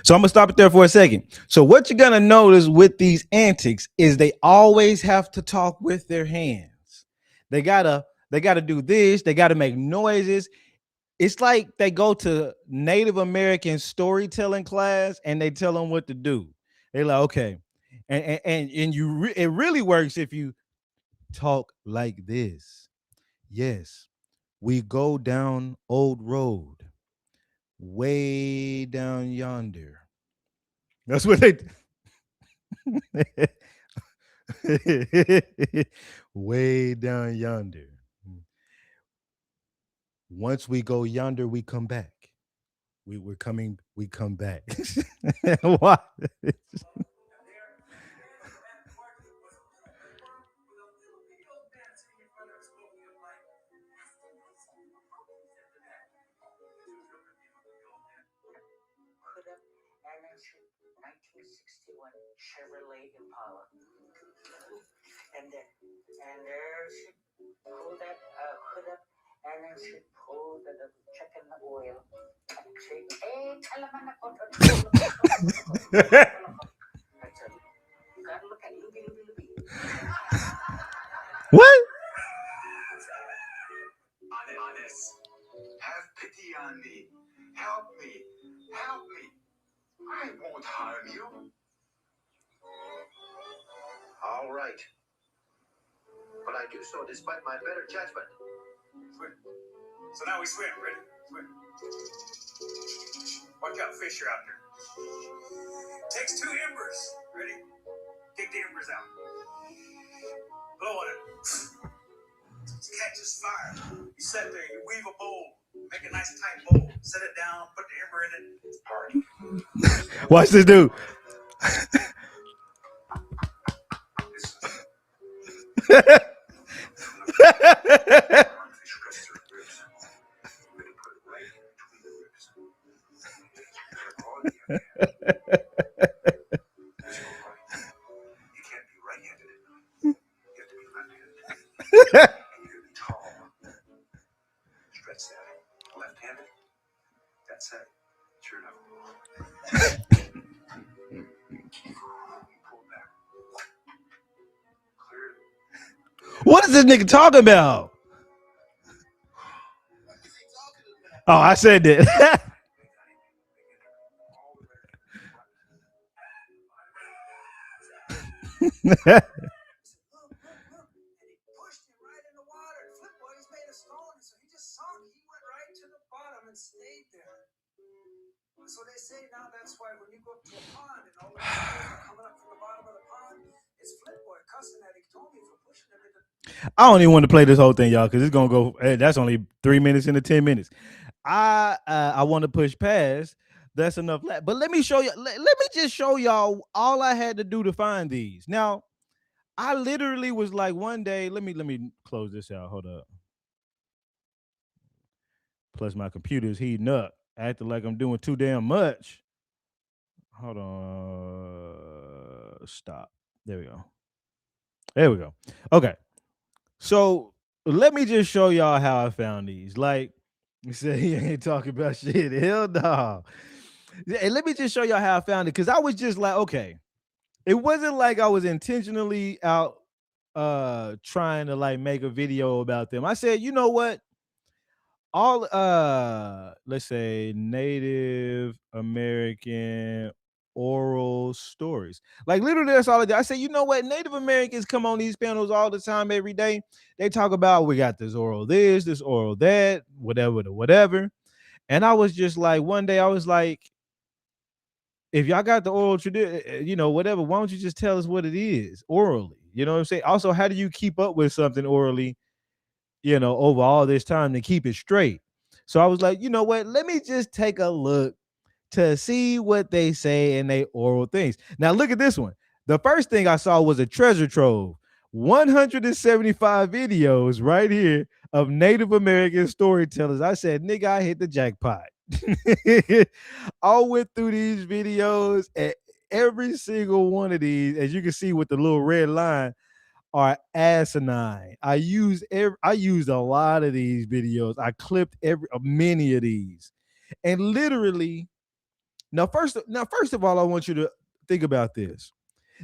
So I'm gonna stop it there for a second. So what you're gonna notice with these antics is they always have to talk with their hands. They gotta do this. They gotta make noises. It's like they go to Native American storytelling class and they tell them what to do. They're like, okay, it really works if you talk like this. Yes, we go down old road, way down yonder. That's what they Way down yonder. Once we go yonder, we come back. We're coming, we come back. Why? What? Watch this dude. What is this nigga talking about? Oh, I said that. I don't even want to play this whole thing, y'all, because it's gonna go. That's only 3 minutes into 10 minutes. I want to push past. That's enough. But let me show you. Let me just show y'all all I had to do to find these. Now, I literally was like one day. Let me close this out. Hold up. Plus, my computer's heating up, acting like I'm doing too damn much. Hold on. Stop. There we go. There we go. Okay. So let me just show y'all how I found these. Like you said, he ain't talking about shit. Hell no. And let me just show y'all how I found it. Cause I was just like, okay. It wasn't like I was intentionally out trying to like make a video about them. I said, you know what? All let's say Native American oral stories. Like literally that's all I did. I said, you know what? Native Americans come on these panels all the time, every day. They talk about we got this oral this oral that, whatever the whatever. And I was just like, one day I was like, if y'all got the oral tradition, whatever, why don't you just tell us what it is orally? You know what I'm saying? Also, how do you keep up with something orally, over all this time to keep it straight? So I was like, you know what? Let me just take a look to see what they say in they oral things. Now, look at this one. The first thing I saw was a treasure trove, 175 videos right here of Native American storytellers. I said, nigga, I hit the jackpot. I went through these videos, and every single one of these, as you can see with the little red line, are asinine. I used a lot of these videos. I clipped many of these, and literally first of all, I want you to think about this.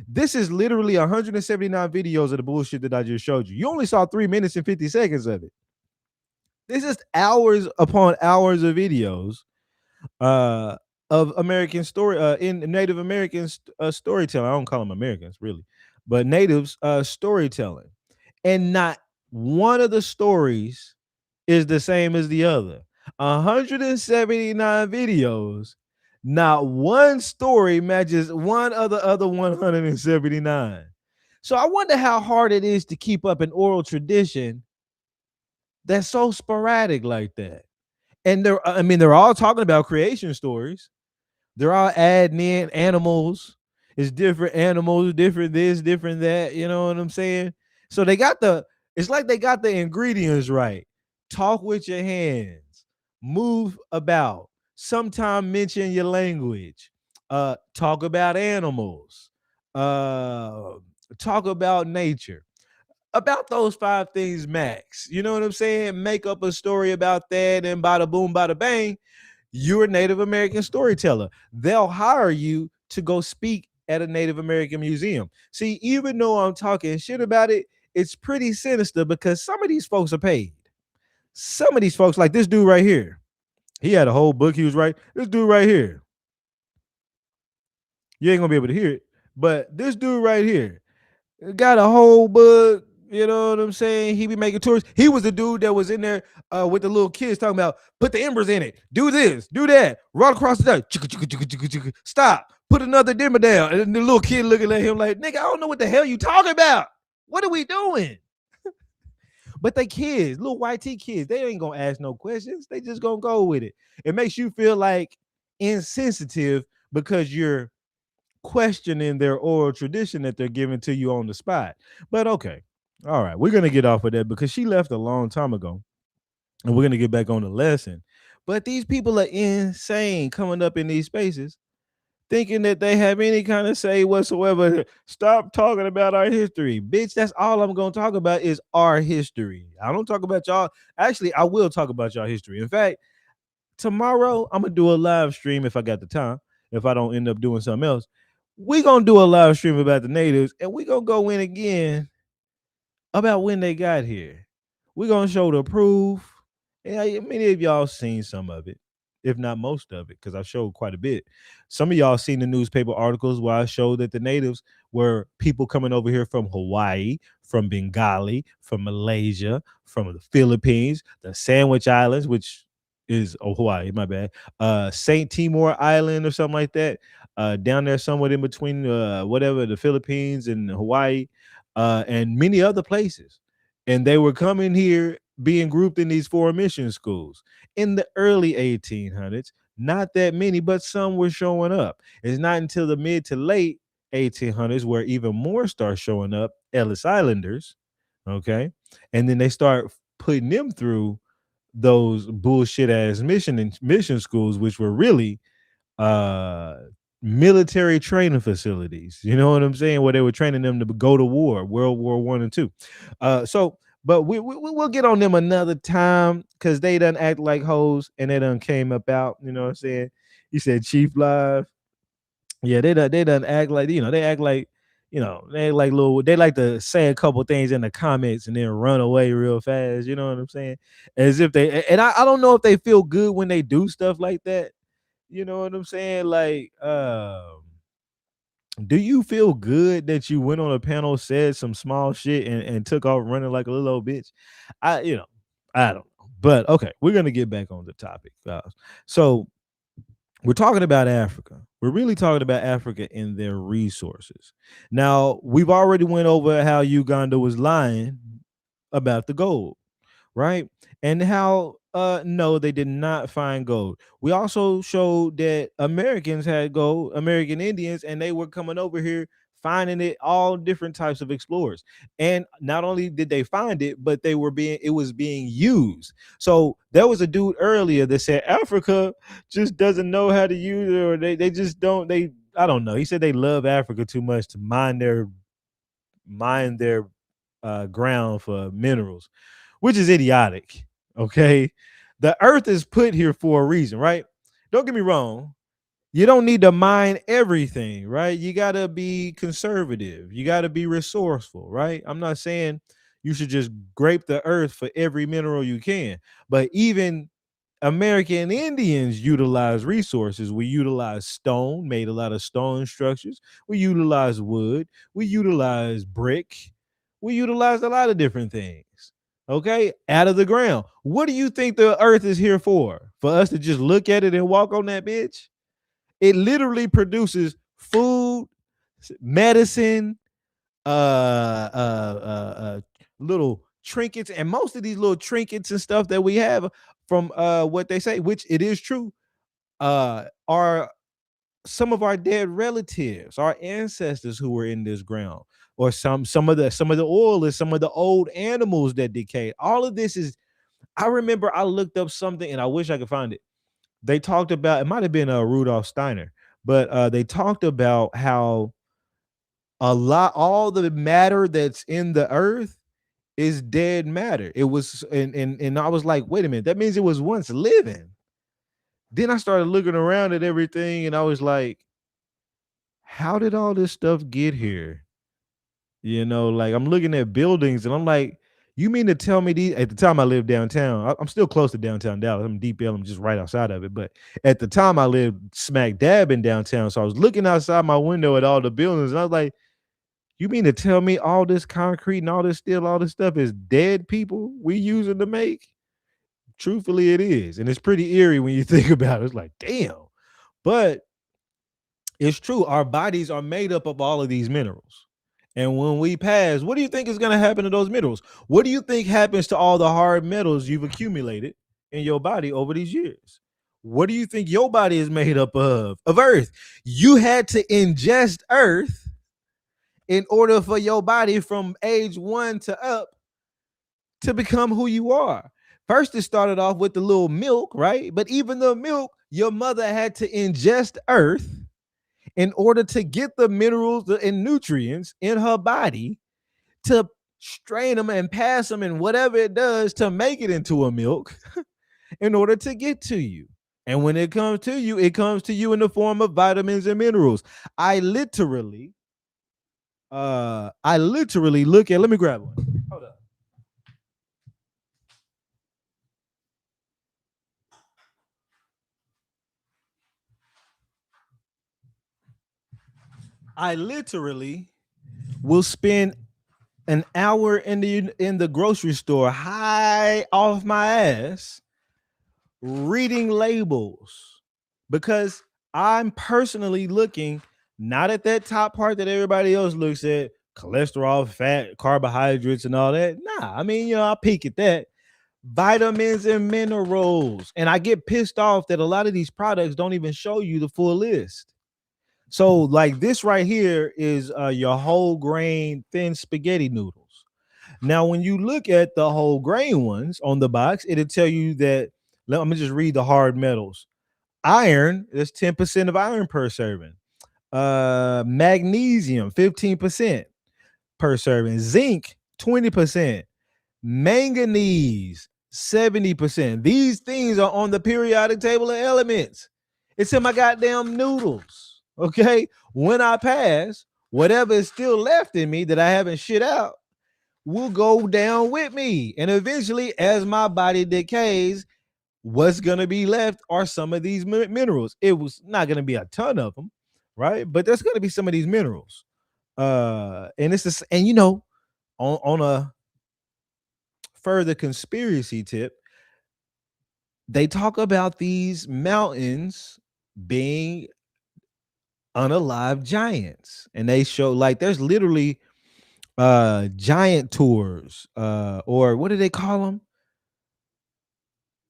This is literally 179 videos of the bullshit that I just showed you. You only saw 3 minutes and 50 seconds of it. This is hours upon hours of videos uh of American story in Native American storytelling. I don't call them Americans really, but natives storytelling. And not one of the stories is the same as the other. 179 videos, not one story matches one of the other 179. So I wonder how hard it is to keep up an oral tradition that's so sporadic like that. And I mean, they're all talking about creation stories. They're all adding in animals. It's different animals, different this, different that. You know what I'm saying? So they got it's like they got the ingredients right. Talk with your hands, move about, sometime mention your language, talk about animals, uh, talk about nature. About those five things max. You know what I'm saying? Make up a story about that, and bada boom, bada bang, you're a Native American storyteller. They'll hire you to go speak at a Native American museum. See, even though I'm talking shit about it, it's pretty sinister because some of these folks are paid. Some of these folks, like this dude right here, he had a whole book he was writing. This dude right here, you ain't gonna be able to hear it, but this dude right here, got a whole book. You know what I'm saying? He be making tours. He was the dude that was in there with the little kids talking about put the embers in it, do this, do that, run across the dirt, stop, put another dimmer down. And the little kid looking at him like, nigga, I don't know what the hell you talking about. What are we doing? But they kids, little white T kids, they ain't gonna ask no questions. They just gonna go with it. It makes you feel like insensitive because you're questioning their oral tradition that they're giving to you on the spot. But okay, all right, we're gonna get off of that because she left a long time ago, and we're gonna get back on the lesson. But these people are insane coming up in these spaces, thinking that they have any kind of say whatsoever. Stop talking about our history, bitch. That's all I'm gonna talk about is our history. I don't talk about y'all. Actually, I will talk about y'all history. In fact, tomorrow I'm gonna do a live stream if I got the time. If I don't end up doing something else, we gonna do a live stream about the natives, and we gonna go in again about when they got here. We're gonna show the proof. Yeah, many of y'all seen some of it, if not most of it, because I showed quite a bit. Some of y'all seen the newspaper articles where I showed that the natives were people coming over here from Hawaii, from Bengali, from Malaysia, from the Philippines, the Sandwich Islands, which is Hawaii, my bad. Saint Timor Island or something like that. Down there somewhere in between whatever the Philippines and Hawaii and many other places. And they were coming here being grouped in these foreign mission schools in the early 1800s. Not that many, but some were showing up. It's not until the mid to late 1800s where even more start showing up, Ellis Islanders, okay? And then they start putting them through those bullshit ass mission schools, which were really uh military training facilities. You know what I'm saying? Where they were training them to go to war, World War I and II. So, but we'll get on them another time because they done act like hoes and they done came up out. You know what I'm saying? You said Chief Live. Yeah, they done act like they act like they like little they like to say a couple things in the comments and then run away real fast. You know what I'm saying? As if and I don't know if they feel good when they do stuff like that. You know what I'm saying? Like, do you feel good that you went on a panel, said some small shit, and took off running like a little old bitch? I don't know. But okay, we're gonna get back on the topic, guys. So we're talking about Africa. We're really talking about Africa and their resources. Now, we've already went over how Uganda was lying about the gold, right? And how no, they did not find gold. We also showed that Americans had gold, American Indians, and they were coming over here finding it, all different types of explorers. And not only did they find it, but it was being used. So there was a dude earlier that said Africa just doesn't know how to use it, or they just don't, I don't know. He said they love Africa too much to mine their ground for minerals, which is idiotic. Okay. The earth is put here for a reason, right? Don't get me wrong. You don't need to mine everything, right? You got to be conservative. You got to be resourceful, right? I'm not saying you should just grape the earth for every mineral you can, but even American Indians utilize resources. We utilize stone, made a lot of stone structures. We utilize wood. We utilize brick. We utilize a lot of different things. Okay, out of the ground. What do you think the earth is here for? For us to just look at it and walk on that bitch? It literally produces food, medicine, little trinkets, and most of these little trinkets and stuff that we have from what they say, which it is true, are some of our dead relatives, our ancestors who were in this ground, or some of the oil is some of the old animals that decayed. All of this is. I remember I looked up something, and I wish I could find it. They talked about, it might have been Rudolf Steiner, but they talked about how all the matter that's in the earth is dead matter. It was, and I was like, wait a minute, that means it was once living. Then I started looking around at everything, and I was like, how did all this stuff get here? Like, I'm looking at buildings, and I'm like, you mean to tell me these? At the time I lived downtown. I'm still close to downtown Dallas. I'm Deep Ellum, just right outside of it. But at the time I lived smack dab in downtown. So I was looking outside my window at all the buildings, and I was like, you mean to tell me all this concrete and all this steel, all this stuff is dead people we using to make? Truthfully, it is. And it's pretty eerie when you think about it. It's like, damn. But it's true. Our bodies are made up of all of these minerals. And when we pass, what do you think is going to happen to those minerals? What do you think happens to all the hard metals you've accumulated in your body over these years? What do you think your body is made up of? Of earth. You had to ingest earth in order for your body from age 1 to up to become who you are. First, it started off with the little milk, right? But even the milk, your mother had to ingest earth in order to get the minerals and nutrients in her body to strain them and pass them and whatever it does to make it into a milk in order to get to you. And when it comes to you, it comes to you in the form of vitamins and minerals. I literally look at, let me grab one. Hold up. I literally will spend an hour in the grocery store high off my ass reading labels, because I'm personally looking not at that top part that everybody else looks at, cholesterol, fat, carbohydrates, and all that. Nah, I mean, I peek at that. Vitamins and minerals. And I get pissed off that a lot of these products don't even show you the full list. So, like, this right here is your whole grain thin spaghetti noodles. Now, when you look at the whole grain ones on the box, it'll tell you that. Let me just read the hard metals. Iron, there's 10% of iron per serving. Magnesium, 15% per serving. Zinc, 20%. Manganese, 70%. These things are on the periodic table of elements. It's in my goddamn noodles. Okay. When I pass, whatever is still left in me that I haven't shit out will go down with me. And eventually, as my body decays, what's going to be left are some of these minerals. It was not going to be a ton of them, right? But there's going to be some of these minerals. And it's this, and on a further conspiracy tip, they talk about these mountains being unalive giants, and they show, like, there's literally giant tours, or what do they call them?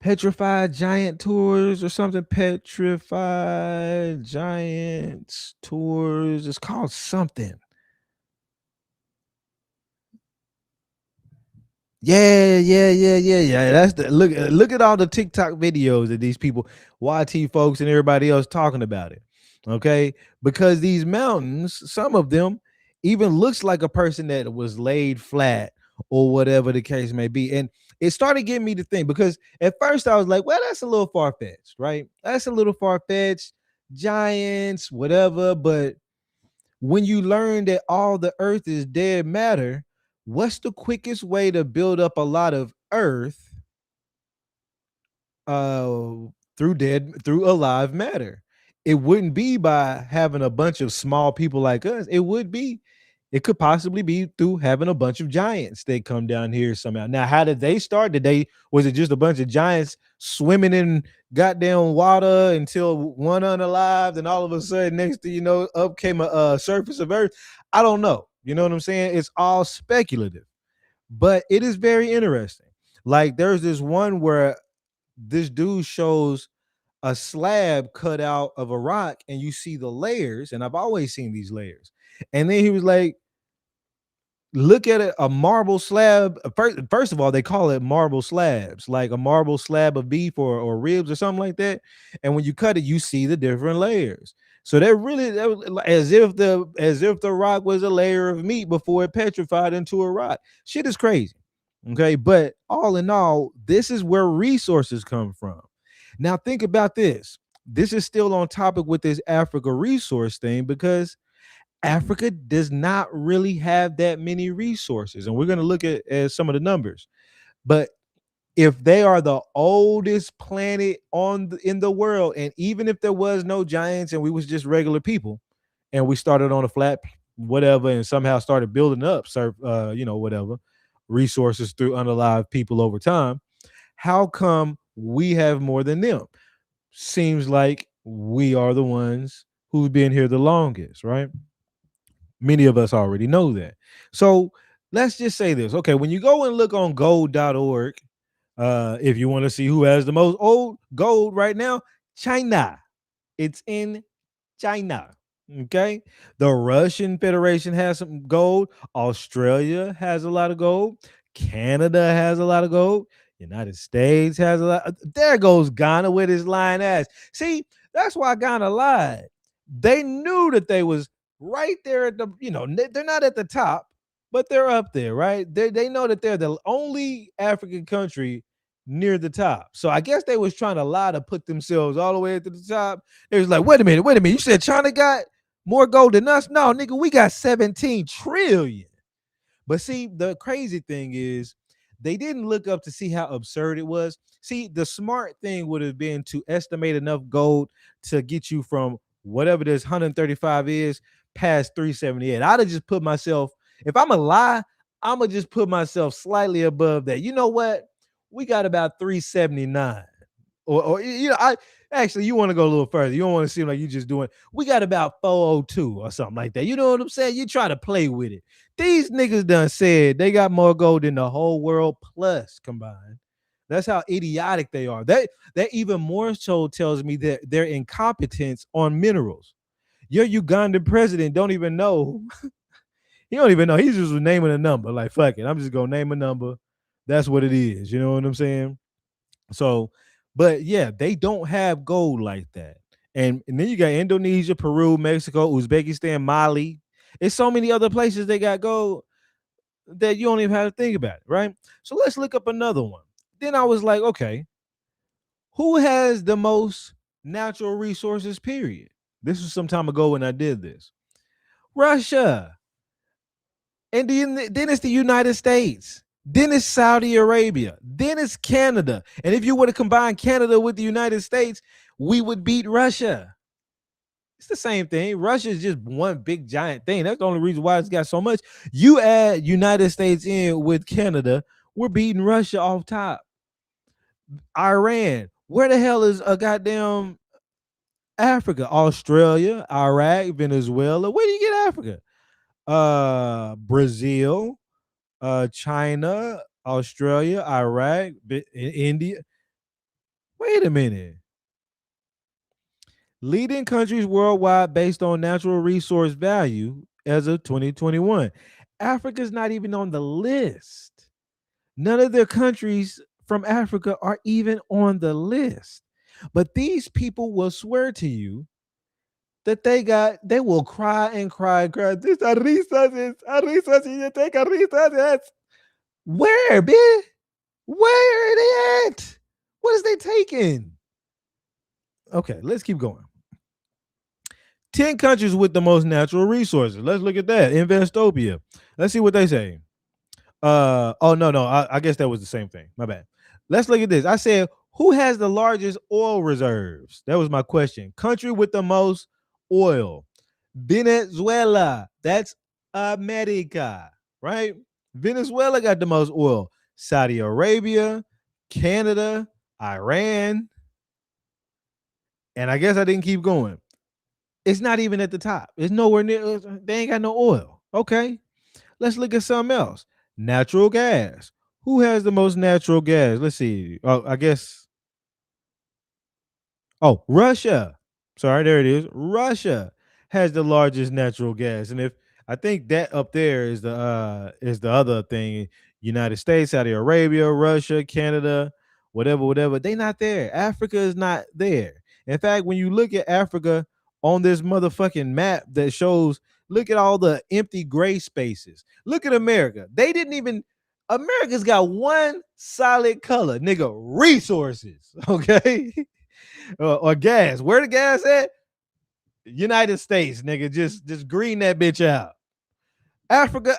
Petrified giant tours or something. Petrified giants tours. It's called something. Yeah. That's the look. Look at all the TikTok videos that these people, YT folks, and everybody else talking about it. Okay, because these mountains, some of them, even looks like a person that was laid flat or whatever the case may be. And it started getting me to think, because at first I was like, well, that's a little far fetched, right? That's a little far fetched. Giants, whatever. But when you learn that all the earth is dead matter, what's the quickest way to build up a lot of earth uh through alive matter? It wouldn't be by having a bunch of small people like us. It could possibly be through having a bunch of giants that come down here somehow. Now, how did they start? Was it just a bunch of giants swimming in goddamn water until one unalived, and all of a sudden, next thing you know, up came a surface of earth? I don't know. You know what I'm saying? It's all speculative, but it is very interesting. Like there's this one where this dude shows a slab cut out of a rock and you see the layers, and I've always seen these layers. And then he was like, look at it, a marble slab. First of all, they call it marble slabs, like a marble slab of beef or ribs or something like that. And when you cut it, you see the different layers. So they're really as if the rock was a layer of meat before it petrified into a rock. Shit is crazy. Okay, but all in all, this is where resources come from. Now think about this. This is still on topic with this Africa resource thing because Africa does not really have that many resources. And we're going to look at some of the numbers. But if they are the oldest planet in the world, and even if there was no giants and we was just regular people, and we started on a flat whatever and somehow started building up, whatever resources through unalive people over time, how come we have more than them? Seems like we are the ones who've been here the longest, right? Many of us already know that. So let's just say this. Okay, when you go and look on gold.org, if you want to see who has the most old gold right now, China. It's in China. Okay. The Russian Federation has some gold. Australia has a lot of gold. Canada has a lot of gold. United States has a lot. There goes Ghana with his lying ass. See, that's why Ghana lied. They knew that they was right there at the, they're not at the top, but they're up there, right? They know that they're the only African country near the top. So I guess they was trying to lie to put themselves all the way to the top. It was like, wait a minute. You said China got more gold than us? No, nigga, we got 17 trillion. But see, the crazy thing is they didn't look up to see how absurd it was. See, the smart thing would have been to estimate enough gold to get you from whatever this 135 is past 378. I'd have just put myself, if I'm a lie, I'm gonna just put myself slightly above that. You know what? We got about 379. Or I actually you want to go a little further. You don't want to seem like you just doing. We got about 402 or something like that. You know what I'm saying? You try to play with it. These niggas done said they got more gold than the whole world plus combined. That's how idiotic they are. That even more so tells me that their incompetence on minerals. Your Ugandan president don't even know. He don't even know. He's just naming a number. Like, fuck it. I'm just gonna name a number. That's what it is. You know what I'm saying? So, but yeah, they don't have gold like that. And then you got Indonesia, Peru, Mexico, Uzbekistan, Mali. It's so many other places they got gold that you don't even have to think about it, right? So let's look up another one. Then I was like, okay, who has the most natural resources, period? This was some time ago when I did this. Russia. And then it's the United States. Then it's Saudi Arabia. Then it's Canada. And if you were to combine Canada with the United States, we would beat Russia. It's the same thing. Russia is just one big giant thing. That's the only reason why it's got so much. You add United States in with Canada, we're beating Russia off top. Iran. Where the hell is a goddamn Africa? Australia, Iraq, Venezuela. Where do you get Africa? Brazil, China, Australia, Iraq, India. Wait a minute. Leading countries worldwide based on natural resource value as of 2021. Africa's not even on the list. None of their countries from Africa are even on the list. But these people will swear to you that they will cry and cry and cry. These are resources, you take a resources. Where, bitch? Where are they at? What is they taking? Okay, let's keep going. 10 countries with the most natural resources. Let's look at that. Investopia. Let's see what they say. Oh no, I guess that was the same thing. My bad. Let's look at this. I said, who has the largest oil reserves? That was my question. Country with the most oil. Venezuela. That's America, right? Venezuela got the most oil. Saudi Arabia, Canada, Iran. And I guess I didn't keep going. It's not even at the top. It's nowhere near. They ain't got no oil. Okay. Let's look at something else. Natural gas. Who has the most natural gas? Let's see. Oh, I guess. Oh, Russia. Sorry, there it is. Russia has the largest natural gas, and if I think that up there is the other thing. United States, Saudi Arabia, Russia, Canada, whatever, whatever. They not there. Africa is not there. In fact, when you look at Africa on this motherfucking map that shows, look at all the empty gray spaces. Look at America. They didn't even. America's got one solid color, nigga. Resources. Okay. Or gas. Where the gas at? United States, nigga. Just green that bitch out. Africa,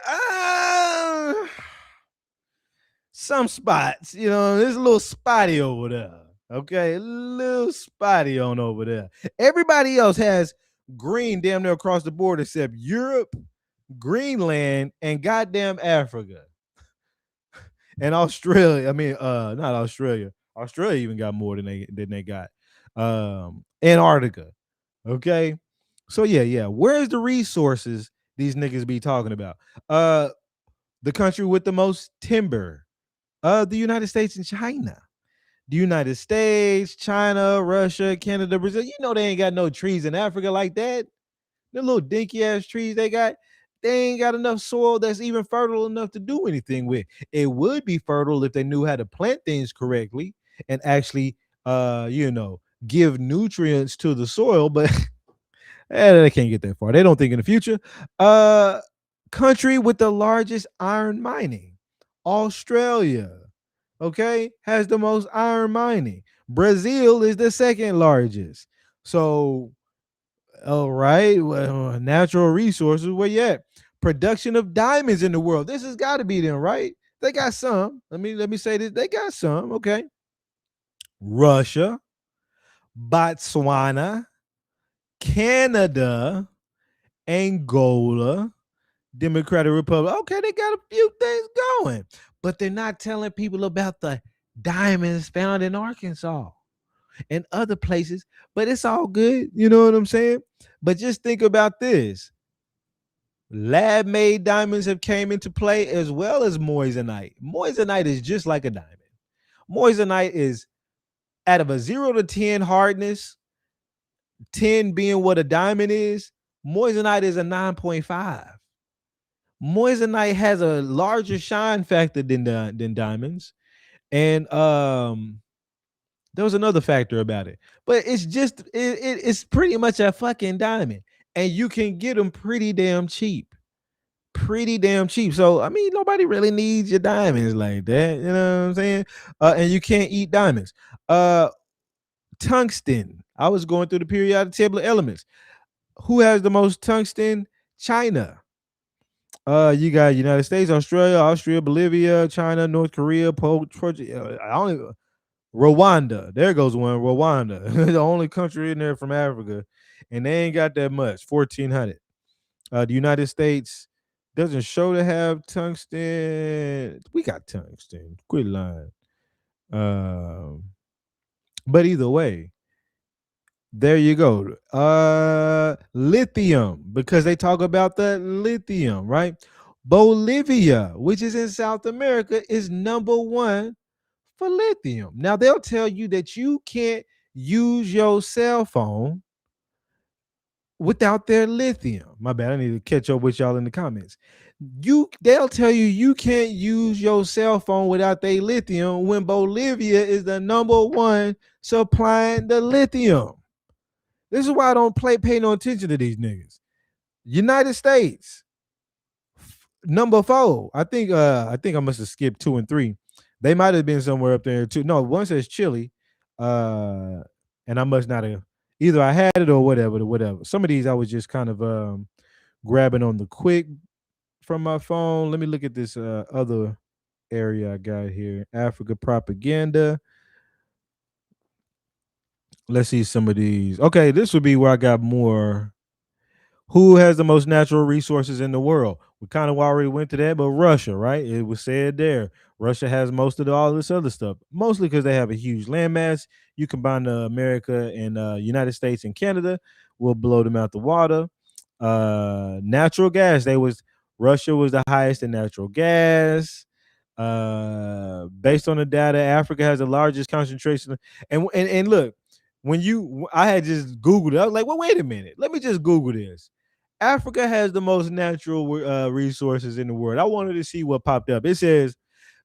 some spots, there's a little spotty over there. Okay, a little spotty on over there. Everybody else has green damn near across the board except Europe, Greenland, and goddamn Africa. And Australia. I mean, not Australia. Australia even got more than they got. Antarctica. Okay. So yeah. Where's the resources these niggas be talking about? The country with the most timber. The United States and China. The United States, China, Russia, Canada, Brazil. You know they ain't got no trees in Africa like that. The little dinky ass trees they got, they ain't got enough soil that's even fertile enough to do anything with. It would be fertile if they knew how to plant things correctly and actually give nutrients to the soil, but they can't get that far. They don't think in the future. Country with the largest iron mining. Australia, okay, has the most iron mining. Brazil is the second largest. So all right. Well, natural resources. Where you at? Production of diamonds in the world. This has got to be them, right? They got some. Let me say this. They got some. Okay. Russia, Botswana, Canada, Angola, Democratic Republic. Okay, they got a few things going, but they're not telling people about the diamonds found in Arkansas and other places, but it's all good. You know what I'm saying? But just think about this. Lab made diamonds have came into play as well as moissanite. Moissanite is just like a diamond. Moissanite is out of a 0 to 10 hardness, 10 being what a diamond is. Moissanite is a 9.5. Moissanite has a larger shine factor than diamonds. And there was another factor about it, but it's pretty much a fucking diamond, and you can get them pretty damn cheap. So I mean, nobody really needs your diamonds like that. You know what I'm saying? And you can't eat diamonds. Tungsten. I was going through the periodic table of elements. Who has the most tungsten? China. You got United States, Australia, Austria, Bolivia, China, North Korea, Rwanda. There goes one. Rwanda, the only country in there from Africa, and they ain't got that much. 1,400. The United States doesn't show to have tungsten. We got tungsten. Quit lying. But either way, there you go. Lithium, because they talk about the lithium, right? Bolivia, which is in South America, is number one for lithium. Now they'll tell you that you can't use your cell phone without their lithium. My bad. I need to catch up with y'all in the comments. They'll tell you you can't use your cell phone without their lithium when Bolivia is the number one supplying the lithium. This is why I don't pay no attention to these niggas. United States, number 4. I think I must have skipped 2 and 3. They might have been somewhere up there too. No, one says Chile. And I must not have, either I had it or whatever. Some of these I was just kind of grabbing on the quick from my phone. Let me look at this other area I got here. Africa propaganda. Let's see some of these. Okay, this would be where I got more. Who has the most natural resources in the world? We kind of already went to that, but Russia, right? It was said there. Russia has most of all this other stuff, mostly because they have a huge landmass. You combine America and United States and Canada, will blow them out the water. Natural gas. Russia was the highest in natural gas. Based on the data, Africa has the largest concentration. And look, I had just Googled it. I was like, well, wait a minute. Let me just Google this. Africa has the most natural resources in the world. I wanted to see what popped up. It says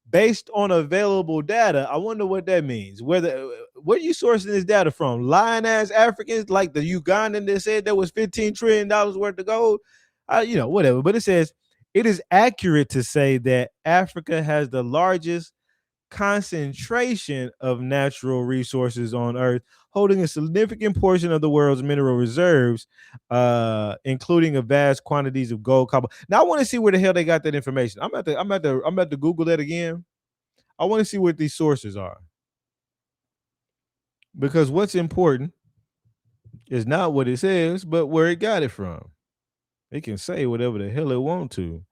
based on available data. I wonder what that means. Where are you sourcing this data from? Lying ass Africans like the Ugandan that said there was $15 trillion worth of gold. Whatever. But it says it is accurate to say that Africa has the largest concentration of natural resources on Earth, holding a significant portion of the world's mineral reserves, including a vast quantities of gold, copper. Now I want to see where the hell they got that information. I'm about to Google that again. I want to see what these sources are, because what's important is not what it says, but where it got it from. It can say whatever the hell it want to.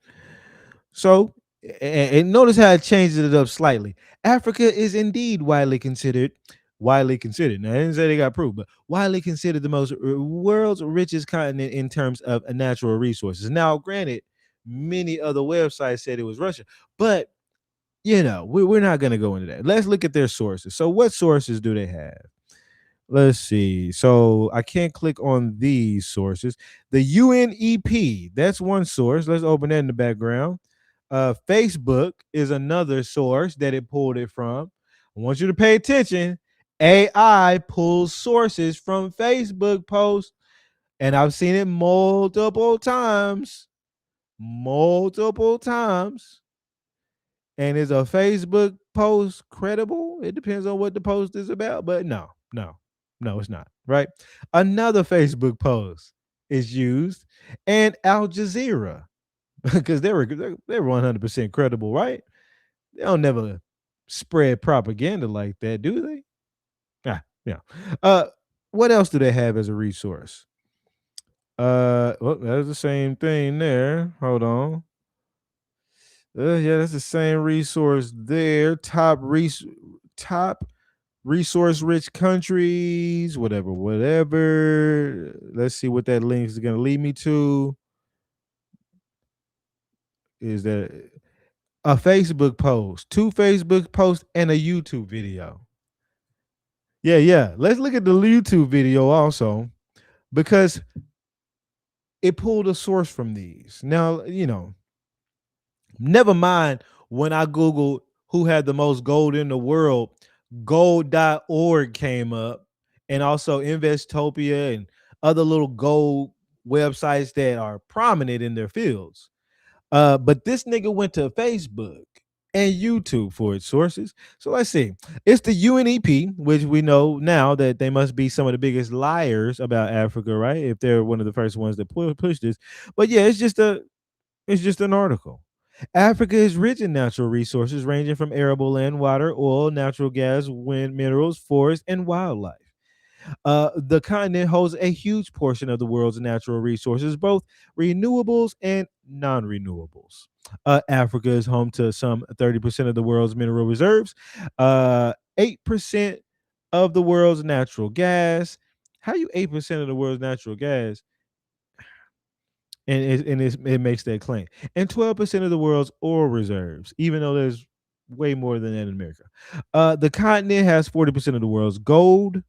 So, and notice how it changes it up slightly. Africa is indeed widely considered. Now, I didn't say they got proof, but widely considered the most world's richest continent in terms of natural resources. Now, granted, many other websites said it was Russia, but we're not going to go into that. Let's look at their sources. So, what sources do they have? Let's see. So I can't click on these sources. The UNEP, that's one source. Let's open that in the background. Facebook is another source that it pulled it from. I want you to pay attention. AI pulls sources from Facebook posts, and I've seen it multiple times. Multiple times. And is a Facebook post credible? It depends on what the post is about, but no, it's not. Right? Another Facebook post is used, and Al Jazeera, because they're 100% credible, right? They don't never spread propaganda like that, do they? Yeah. Uh, what else do they have as a resource? Well, that's the same thing there. Hold on. Yeah, that's the same resource there. Top resource rich countries, whatever. Let's see what that link is going to lead me to. Is that a Facebook post, two Facebook posts, and a YouTube video? Yeah. Let's look at the YouTube video also, because it pulled a source from these. Now, never mind when I Googled who had the most gold in the world, gold.org came up, and also Investopia and other little gold websites that are prominent in their fields. But this nigga went to Facebook and YouTube for its sources. So let's see. It's the UNEP, which we know now that they must be some of the biggest liars about Africa, right? If they're one of the first ones that push this. But yeah, it's just an article. Africa is rich in natural resources ranging from arable land, water, oil, natural gas, wind, minerals, forests, and wildlife. The continent holds a huge portion of the world's natural resources, both renewables and non renewables. Africa is home to some 30% of the world's mineral reserves, 8% of the world's natural gas. How you 8% of the world's natural gas? And it makes that claim. And 12% of the world's oil reserves, even though there's way more than that in America. The continent has 40% of the world's gold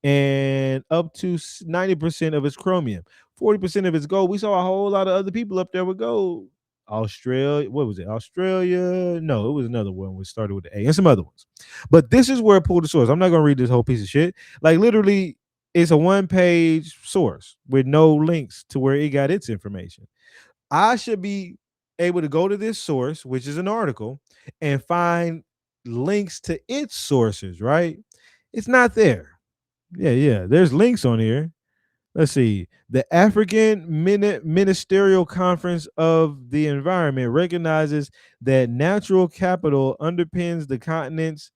and up to 90% of its chromium, 40% of its gold. We saw a whole lot of other people up there with gold. Australia, what was it? Australia? No, it was another one which started with the A and some other ones. But this is where it pulled the source. I'm not going to read this whole piece of shit. Like literally, it's a one-page source with no links to where it got its information. I should be able to go to this source, which is an article, and find links to its sources, right? It's not there. Yeah. There's links on here. Let's see. The African Ministerial Conference of the Environment recognizes that natural capital underpins the continent's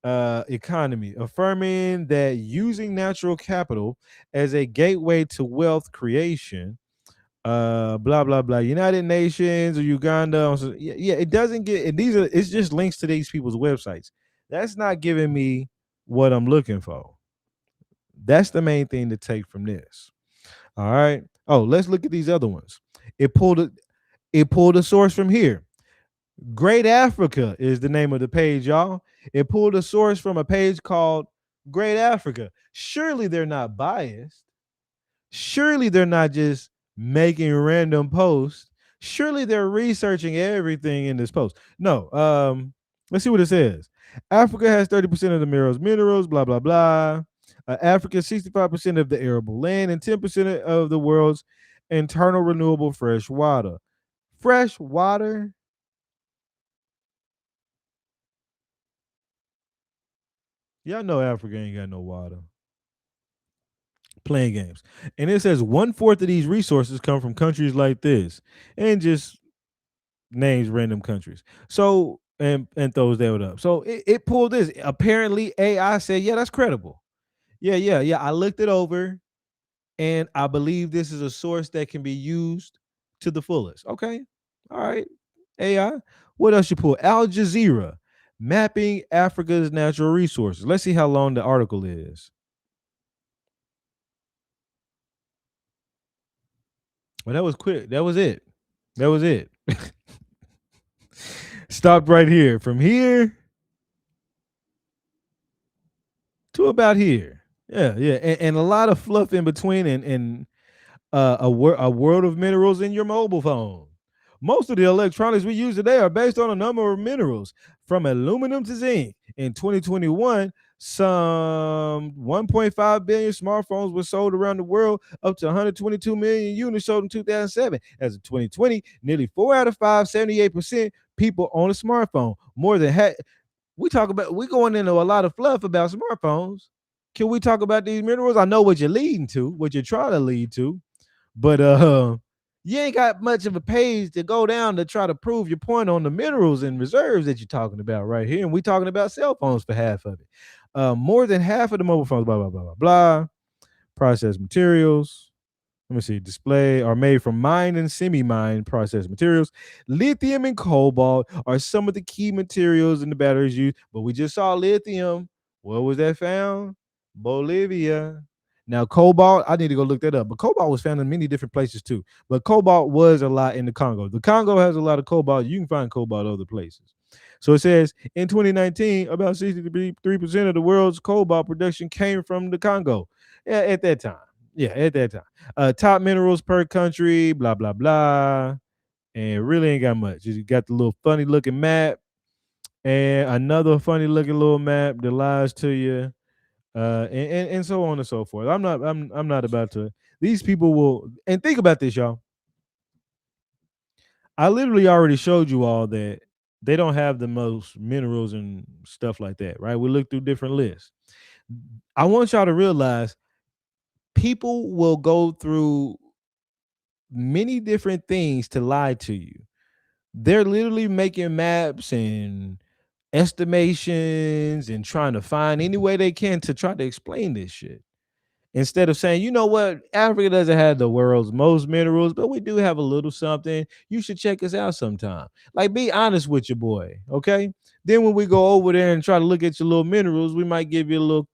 economy, affirming that using natural capital as a gateway to wealth creation, blah blah blah. United Nations or Uganda. Yeah, it doesn't get. It's just links to these people's websites. That's not giving me what I'm looking for. That's the main thing to take from this. All right. Oh, let's look at these other ones. It pulled it. It pulled a source from here. Great Africa is the name of the page, y'all. It pulled a source from a page called Great Africa. Surely they're not biased. Surely they're not just making random posts. Surely they're researching everything in this post. No, let's see what it says. Africa has 30% of the minerals, blah, blah, blah. Africa, 65% of the arable land and 10% of the world's internal renewable fresh water. Fresh water? Y'all know Africa ain't got no water. Playing games. And it says one fourth of these resources come from countries like this. And just names random countries. So and throws that up. So it pulled this. Apparently AI said, yeah, that's credible. Yeah. I looked it over and I believe this is a source that can be used to the fullest. Okay. All right. AI. What else you pull? Al Jazeera, mapping Africa's natural resources. Let's see how long the article is. Well, that was quick. That was it. That was it. Stopped right here. From here to about here. Yeah. And a lot of fluff in between and a world of minerals in your mobile phone. Most of the electronics we use today are based on a number of minerals, from aluminum to zinc. In 2021, some 1.5 billion smartphones were sold around the world, up to 122 million units sold in 2007. As of 2020, nearly 4 out of 5, 78% people own a smartphone. More than half. We going into a lot of fluff about smartphones. Can we talk about these minerals? I know what you're leading to, what you're trying to lead to, but you ain't got much of a page to go down to try to prove your point on the minerals and reserves that you're talking about right here. And we talking about cell phones for half of it. More than half of the mobile phones, blah, blah, blah, blah, blah. Processed materials. Let me see. Display are made from mined and semi-mined processed materials. Lithium and cobalt are some of the key materials in the batteries used. But we just saw lithium. Where was that found? Bolivia. Now, cobalt, I need to go look that up. But cobalt was found in many different places too. But cobalt was a lot in the Congo. The Congo has a lot of cobalt. You can find cobalt other places. So it says in 2019, about 63% of the world's cobalt production came from the Congo. Yeah, at that time. Yeah, at that time. Top minerals per country, blah, blah, blah. And really ain't got much. You got the little funny looking map and another funny looking little map that lies to you. And so on and so forth. I'm not about to. These people will, and think about this, y'all. I literally already showed you all that they don't have the most minerals and stuff like that, right? We looked through different lists. I want y'all to realize people will go through many different things to lie to you. They're literally making maps and estimations and trying to find any way they can to try to explain this shit. Instead of saying, you know what, Africa doesn't have the world's most minerals, but we do have a little something. You should check us out sometime. Like, be honest with your boy, okay? Then when we go over there and try to look at your little minerals, we might give you a little,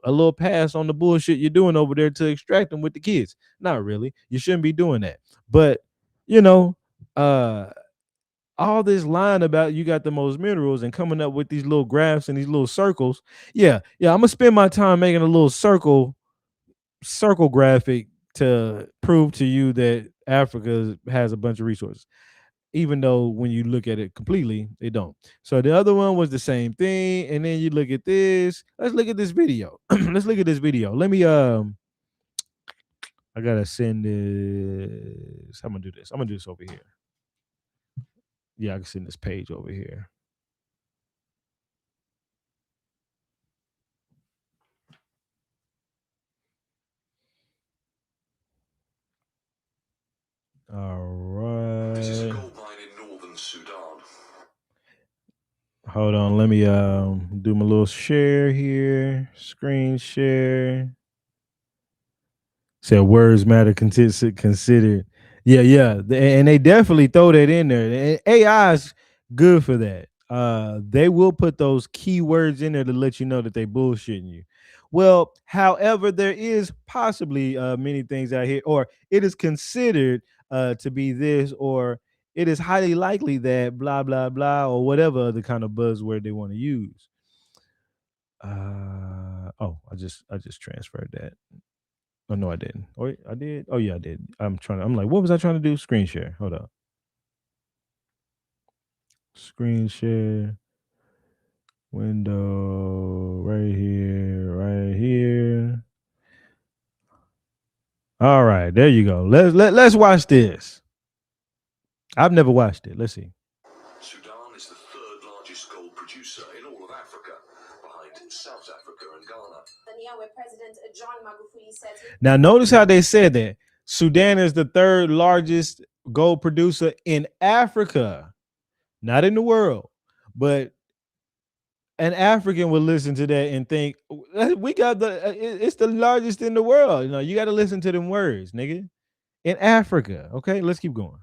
a little pass on the bullshit you're doing over there to extract them with the kids. Not really. You shouldn't be doing that. But, you know, uh, all this line about you got the most minerals and coming up with these little graphs and these little circles. Yeah. I'm gonna spend my time making a little circle graphic to prove to you that Africa has a bunch of resources, even though when you look at it completely, they don't. So the other one was the same thing, and then you look at this. Let's look at this video. Let's look at this video. Let me I gotta send this. I'm gonna do this. I'm gonna do this over here. Yeah, I can send this page over here. All This is a right. Gold mine in northern Sudan. Hold on, let me do my little share here. Screen share. Said words matter considered. Yeah. And they definitely throw that in there. And AI is good for that. They will put those keywords in there to let you know that they bullshitting you. Well, however, there is possibly many things out here, or it is considered to be this, or it is highly likely that blah blah blah or whatever other kind of buzzword they want to use. I just transferred that. Oh no, I didn't. Oh, I did. Oh yeah, I did. I'm like, what was I trying to do? Screen share. Hold up. Screen share window right here, right here. All right, there you go. Let's watch this. I've never watched it. Let's see. Sudan is the third largest gold producer in all of Africa, behind South Africa and Ghana. Where President John Magufuli says. Now, notice how they said that Sudan is the third largest gold producer in Africa, not in the world, but an African would listen to that and think we got it's the largest in the world. You know, you got to listen to them words, nigga. In Africa, okay. Let's keep going.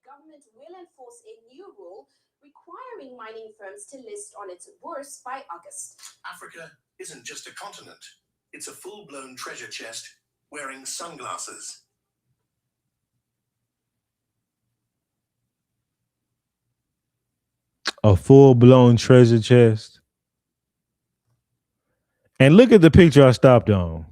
Government will enforce a new rule requiring mining firms to list on its bourse by August. Africa isn't just a continent; it's a full-blown treasure chest wearing sunglasses. A full-blown treasure chest. And look at the picture I stopped on.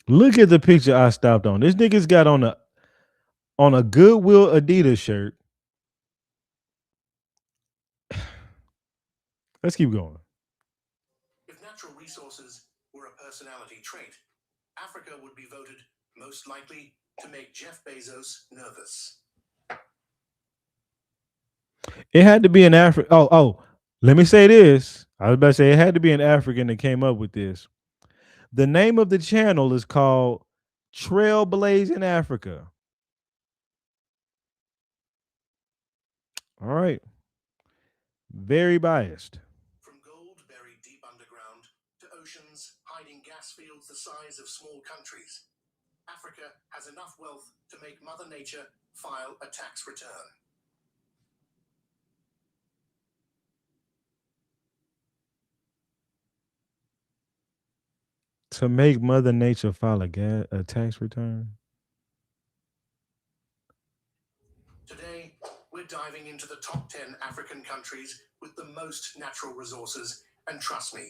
Look at the picture I stopped on. This nigga's got on a Goodwill Adidas shirt. Let's keep going. If natural resources were a personality trait, Africa would be voted most likely to make Jeff Bezos nervous. It had to be an African. Oh, let me say this. I was about to say it had to be an African that came up with this. The name of the channel is called Trailblazing Africa. All right. Very biased. From gold buried deep underground to oceans hiding gas fields the size of small countries, Africa has enough wealth to make Mother Nature file a tax return. To make Mother Nature file a tax return? Today, we're diving into the top 10 African countries with the most natural resources, and trust me,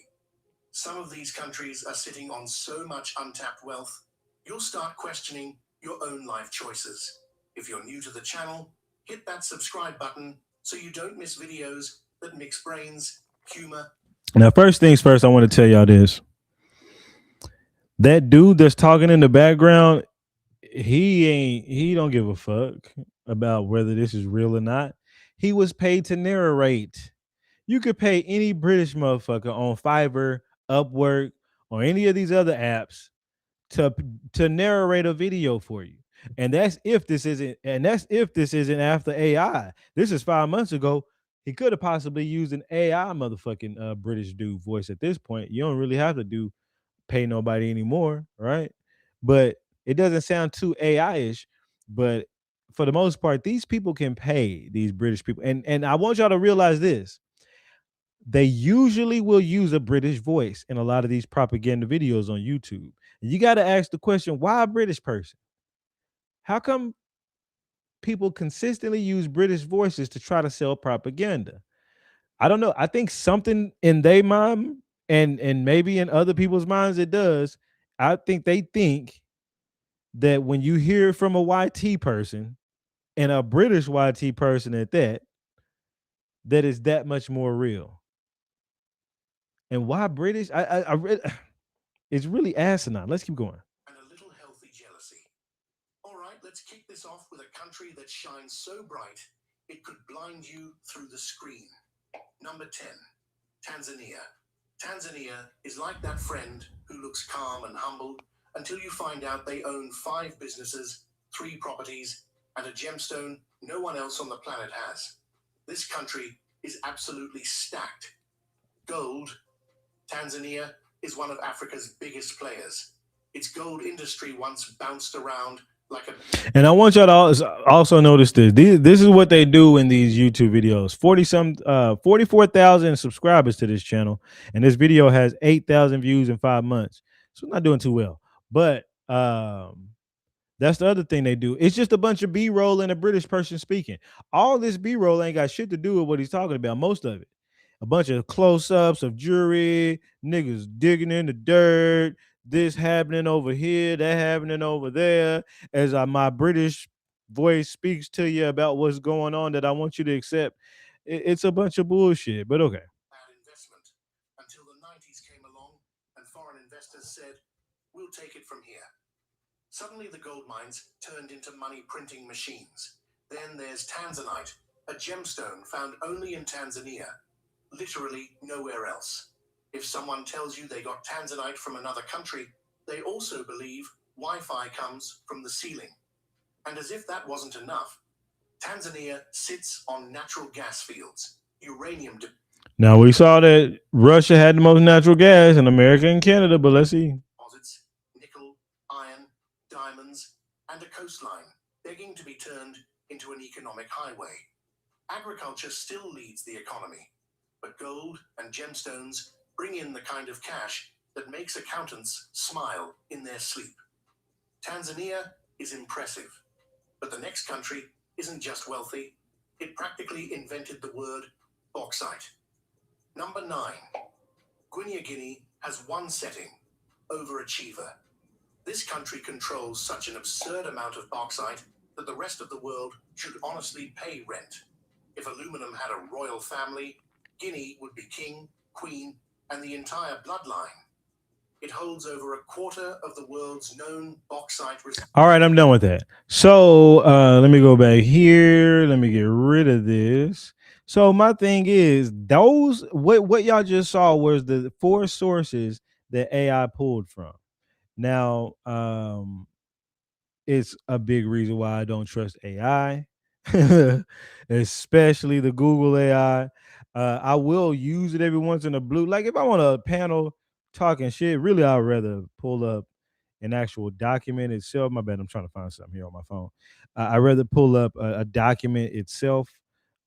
some of these countries are sitting on so much untapped wealth, you'll start questioning your own life choices. If you're new to the channel, hit that subscribe button so you don't miss videos that mix brains, humor. Now, first things first, I want to tell y'all this. That dude that's talking in the background, he don't give a fuck about whether this is real or not. He was paid to narrate. You could pay any British motherfucker on Fiverr, Upwork, or any of these other apps to narrate a video for you. And that's if this isn't after AI. This is 5 months ago. He could have possibly used an AI motherfucking British dude voice at this point. You don't really have to pay nobody anymore, right? But it doesn't sound too AI-ish. But for the most part, these people can pay these British people. And I want y'all to realize this. They usually will use a British voice in a lot of these propaganda videos on YouTube. You got to ask the question, why a British person? How come people consistently use British voices to try to sell propaganda? I don't know. I think something in their mind and maybe in other people's minds it does. I think they think that when you hear from a YT person and a British YT person at that, that is that much more real. And why British? I read it's really asinine. Let's keep going. And a little healthy jealousy. All right, let's kick this off with a country that shines so bright it could blind you through the screen. Number 10, Tanzania. Tanzania is like that friend who looks calm and humble until you find out they own 5 businesses, 3 properties, and a gemstone no one else on the planet has. This country is absolutely stacked. Gold. Tanzania is one of Africa's biggest players. Its gold industry once bounced around like a... And I want y'all to also notice this. This is what they do in these YouTube videos. 44,000 subscribers to this channel, and this video has 8,000 views in 5 months. So I'm not doing too well. But That's the other thing they do. It's just a bunch of B-roll and a British person speaking. All this B-roll ain't got shit to do with what he's talking about. Most of it. A bunch of close-ups of jewelry, niggas digging in the dirt, this happening over here, that happening over there. As my British voice speaks to you about what's going on that I want you to accept. It's a bunch of bullshit, but okay. Bad investment until the 90s came along and foreign investors said, we'll take it from here. Suddenly the gold mines turned into money printing machines. Then there's Tanzanite, a gemstone found only in Tanzania, literally nowhere else. If someone tells you they got Tanzanite from another country, they also believe Wi-Fi comes from the ceiling. And as if that wasn't enough, Tanzania sits on natural gas fields, uranium. Now we saw that Russia had the most natural gas in America and Canada, but let's see. Deposits, nickel, iron, diamonds, and a coastline begging to be turned into an economic highway. Agriculture still leads the economy, but gold and gemstones bring in the kind of cash that makes accountants smile in their sleep. Tanzania is impressive, but the next country isn't just wealthy, it practically invented the word bauxite. Number 9. Guinea has one setting, overachiever. This country controls such an absurd amount of bauxite that the rest of the world should honestly pay rent. If aluminum had a royal family, Guinea would be king, queen, and the entire bloodline. It holds over a quarter of the world's known bauxite reserves. All right, I'm done with that. So let me go back here. Let me get rid of this. So my thing is, those what y'all just saw was the 4 sources that AI pulled from. Now, it's a big reason why I don't trust AI, especially the Google AI. I will use it every once in a blue. Like if I want a panel talking shit, really, I'd rather pull up an actual document itself. My bad, I'm trying to find something here on my phone. I'd rather pull up a document itself,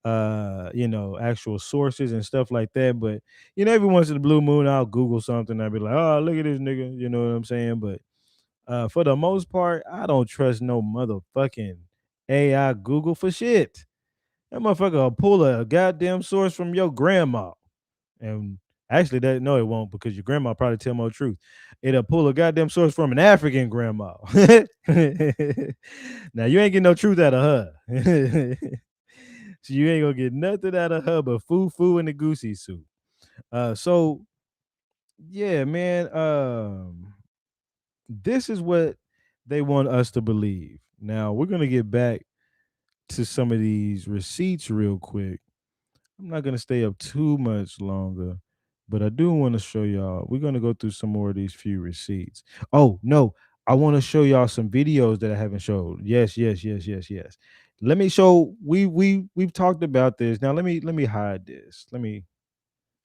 actual sources and stuff like that. But every once in a blue moon, I'll Google something. I'll be like, oh, look at this nigga. You know what I'm saying? But for the most part, I don't trust no motherfucking AI Google for shit. That motherfucker will pull a goddamn source from your grandma. And actually, that no, it won't, because your grandma probably tell more truth. It'll pull a goddamn source from an African grandma. Now you ain't getting no truth out of her. So you ain't gonna get nothing out of her but foo and the goosey soup. So yeah, man. This is what they want us to believe. Now we're gonna get back to some of these receipts real quick. I'm not gonna stay up too much longer, but I do want to show y'all. We're gonna go through some more of these few receipts. Oh no, I want to show y'all some videos that I haven't showed. Yes, yes, yes, yes, yes. Let me show. We've talked about this. Now let me hide this. Let me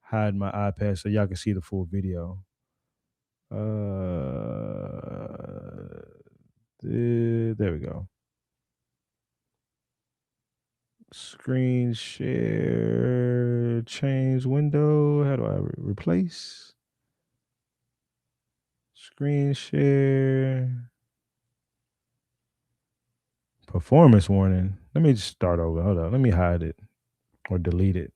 hide my iPad so y'all can see the full video. There we go. Screen share, change window. How do I replace? Screen share. Performance warning. Let me just start over. Hold on. Let me hide it or delete it.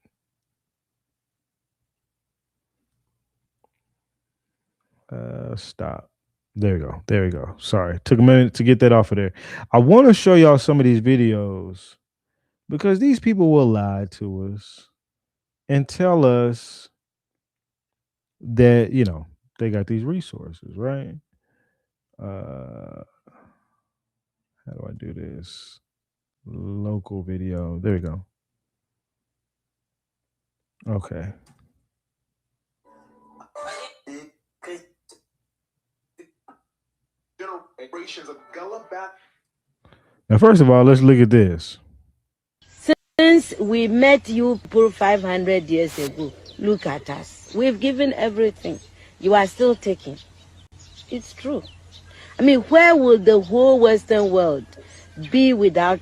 Stop. There we go. There we go. Sorry. Took a minute to get that off of there. I want to show y'all some of these videos because these people will lie to us and tell us that, they got these resources, right? How do I do this? Local video. There we go. Okay. Generations of now, first of all, let's look at this. Since we met you people 500 years ago, look at us. We've given everything. You are still taking. It's true. I mean, where would the whole Western world be without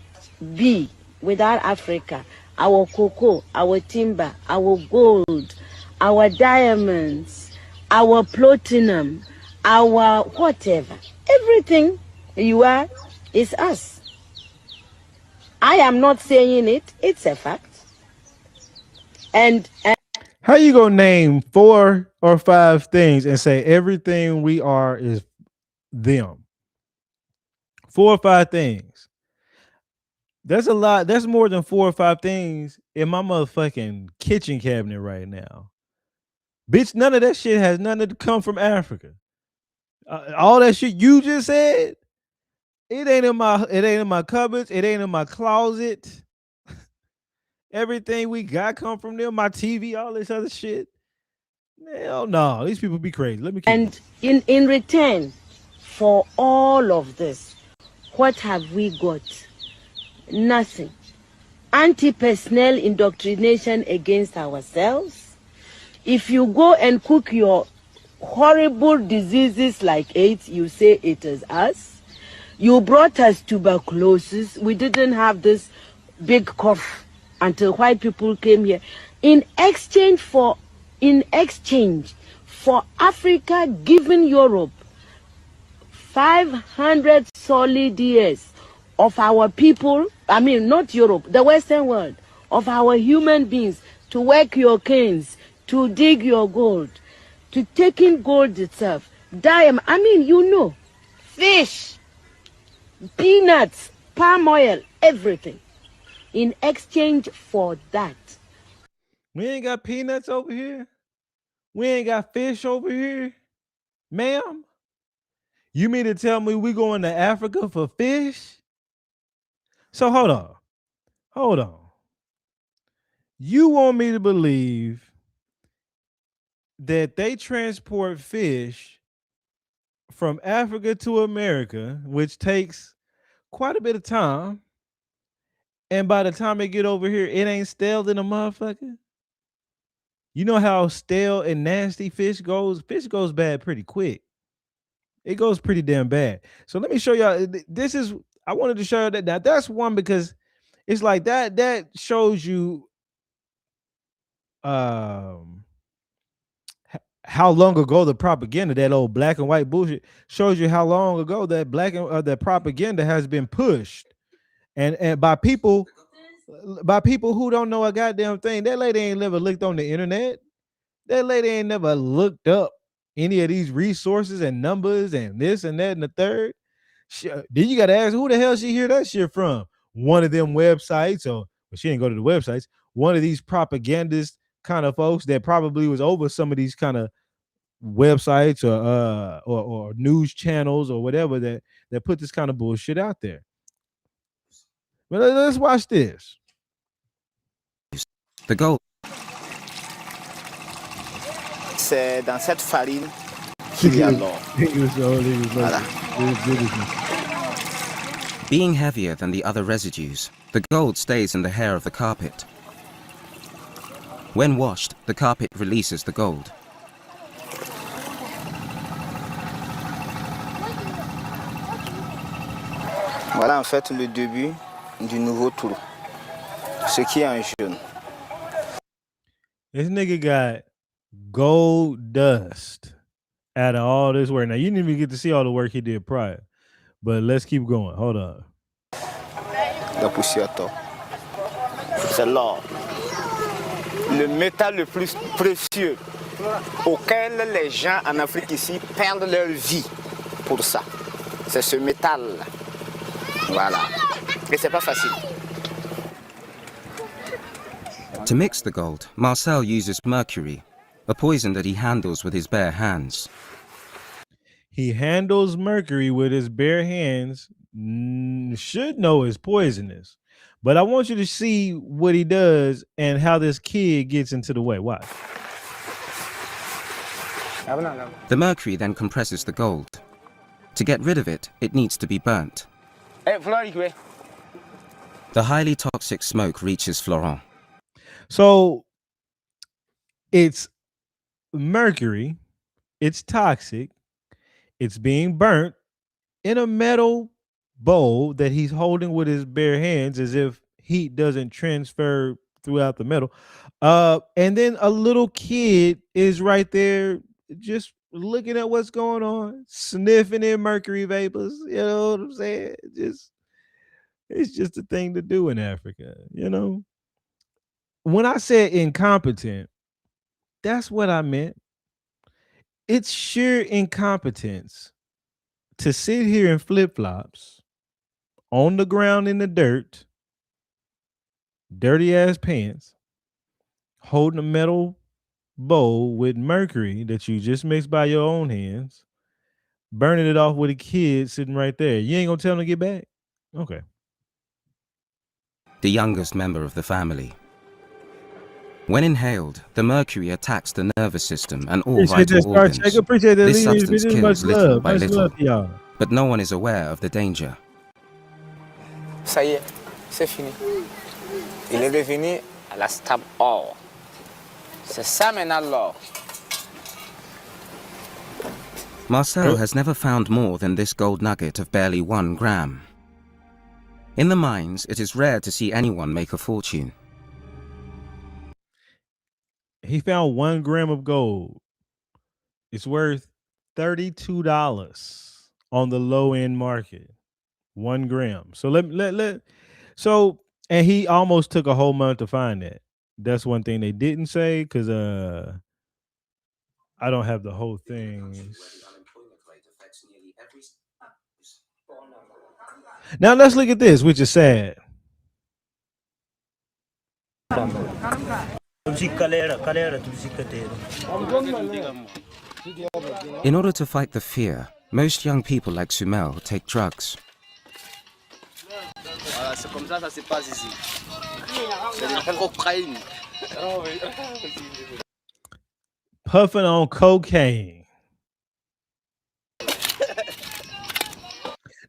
Africa? Our cocoa, our timber, our gold, our diamonds, our platinum, our whatever. Everything you are It's us. I am not saying it, it's a fact. And How you gonna name 4 or 5 things and say everything we are is them? 4 or 5 things. That's a lot. That's more than 4 or 5 things in my motherfucking kitchen cabinet right now. Bitch, none of that shit has nothing to come from Africa. All that shit you just said, it ain't in my cupboards, it ain't in my closet. Everything we got come from them, my TV, all this other shit. Hell no, these people be crazy. Let me keep going. in return for all of this, what have we got? Nothing. Anti-personnel indoctrination against ourselves. If you go and cook your horrible diseases like AIDS, you say it is us. You brought us tuberculosis. We didn't have this big cough until white people came here. In exchange for Africa giving Europe 500 solid years of our people, I mean, not Europe, the Western world, of our human beings to work your canes, to dig your gold, to taking gold itself, diamond, I mean, fish, peanuts, palm oil, everything. In exchange for that. We ain't got peanuts over here. We ain't got fish over here, ma'am. You mean to tell me we going to Africa for fish? So hold on. You want me to believe that they transport fish from Africa to America, which takes quite a bit of time, and by the time they get over here, it ain't stale in a motherfucker? You know how stale and nasty fish goes? Fish goes bad pretty quick. It goes pretty damn bad. So let me show y'all. This is I wanted to show you that. Now that's one because it's like that shows you um how long ago the propaganda, that old black and white bullshit, shows you how long ago that black and that propaganda has been pushed, and by people who don't know a goddamn thing. That lady ain't never looked on the internet. That lady ain't never looked up any of these resources and numbers and this and that and the third. Then you got to ask who the hell she hear that shit from? One of them websites, or well, she didn't go to the websites. One of these propagandist kind of folks that probably was over some of these kind of websites or news channels or whatever that put this kind of bullshit out there. But let's watch this. The gold. C'est dans cette farine qu'il y a l'or. Voilà. Being heavier than the other residues, the gold stays in the hair of the carpet. When washed, the carpet releases the gold. Voilà en fait le début du nouveau tour. Ce qui est en jaune. This nigga got gold dust out of all this work. Now you didn't even get to see all the work he did prior, but let's keep going. Hold on. La poussière d'or. C'est l'or. Le métal le plus précieux auquel les gens en Afrique ici perdent leur vie pour ça. C'est ce métal. Voilà. Et c'est pas facile. To mix the gold, Marcel uses mercury, a poison that he handles with his bare hands. He handles mercury with his bare hands. Should know it's poisonous. But I want you to see what he does and how this kid gets into the way. Watch. The mercury then compresses the gold. To get rid of it, it needs to be burnt. The highly toxic smoke reaches Florent. So it's mercury, it's toxic, it's being burnt in a metal bowl that he's holding with his bare hands as if heat doesn't transfer throughout the metal. And then a little kid is right there just looking at what's going on, sniffing in mercury vapors. You know what I'm saying? It's just a thing to do in Africa, you know? When I said incompetent, that's what I meant. It's sheer incompetence to sit here in flip-flops on the ground in the dirt, dirty ass pants, holding a metal bowl with mercury that you just mixed by your own hands, burning it off with a kid sitting right there. You ain't gonna tell him to get back? Okay. The youngest member of the family. When inhaled, the mercury attacks the nervous system and all Appreciate that, vital Star organs. Check. Appreciate that. This substance kills Much little love. by Much little, love to y'all. but no one is aware of the danger. Ça y est, c'est fini. Il est devenu à la stable or. C'est ça maintenant l'or. Marcel has never found more than this gold nugget of barely 1 gram. In the mines, it is rare to see anyone make a fortune. He found 1 gram of gold. It's worth $32 on the low end market. 1 gram. So and he almost took a whole month to find that. That's one thing they didn't say, because I don't have the whole thing. Now let's look at this, which is sad. In order to fight the fear, most young people like Sumel take drugs. Puffing on cocaine.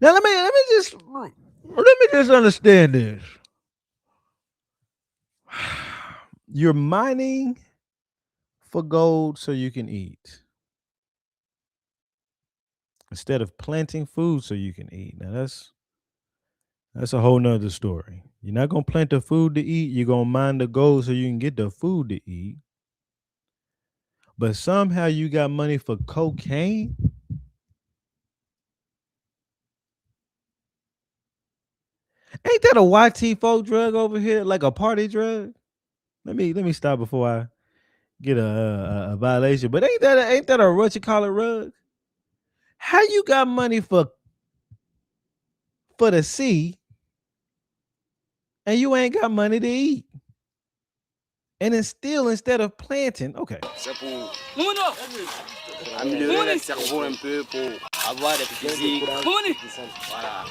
Now let me just understand this. You're mining for gold so you can eat, instead of planting food so you can eat. Now that's a whole nother story. You're not gonna plant the food to eat, you're gonna mine the gold so you can get the food to eat. But somehow you got money for cocaine. Ain't that a YT folk drug over here, like a party drug? Let me stop before I get a violation. But ain't that a what you call it rug? How you got money for the sea, and you ain't got money to eat? And then still, instead of planting, okay. C'est pour améliorer le cerveau un peu, pour avoir des physiques. Voilà.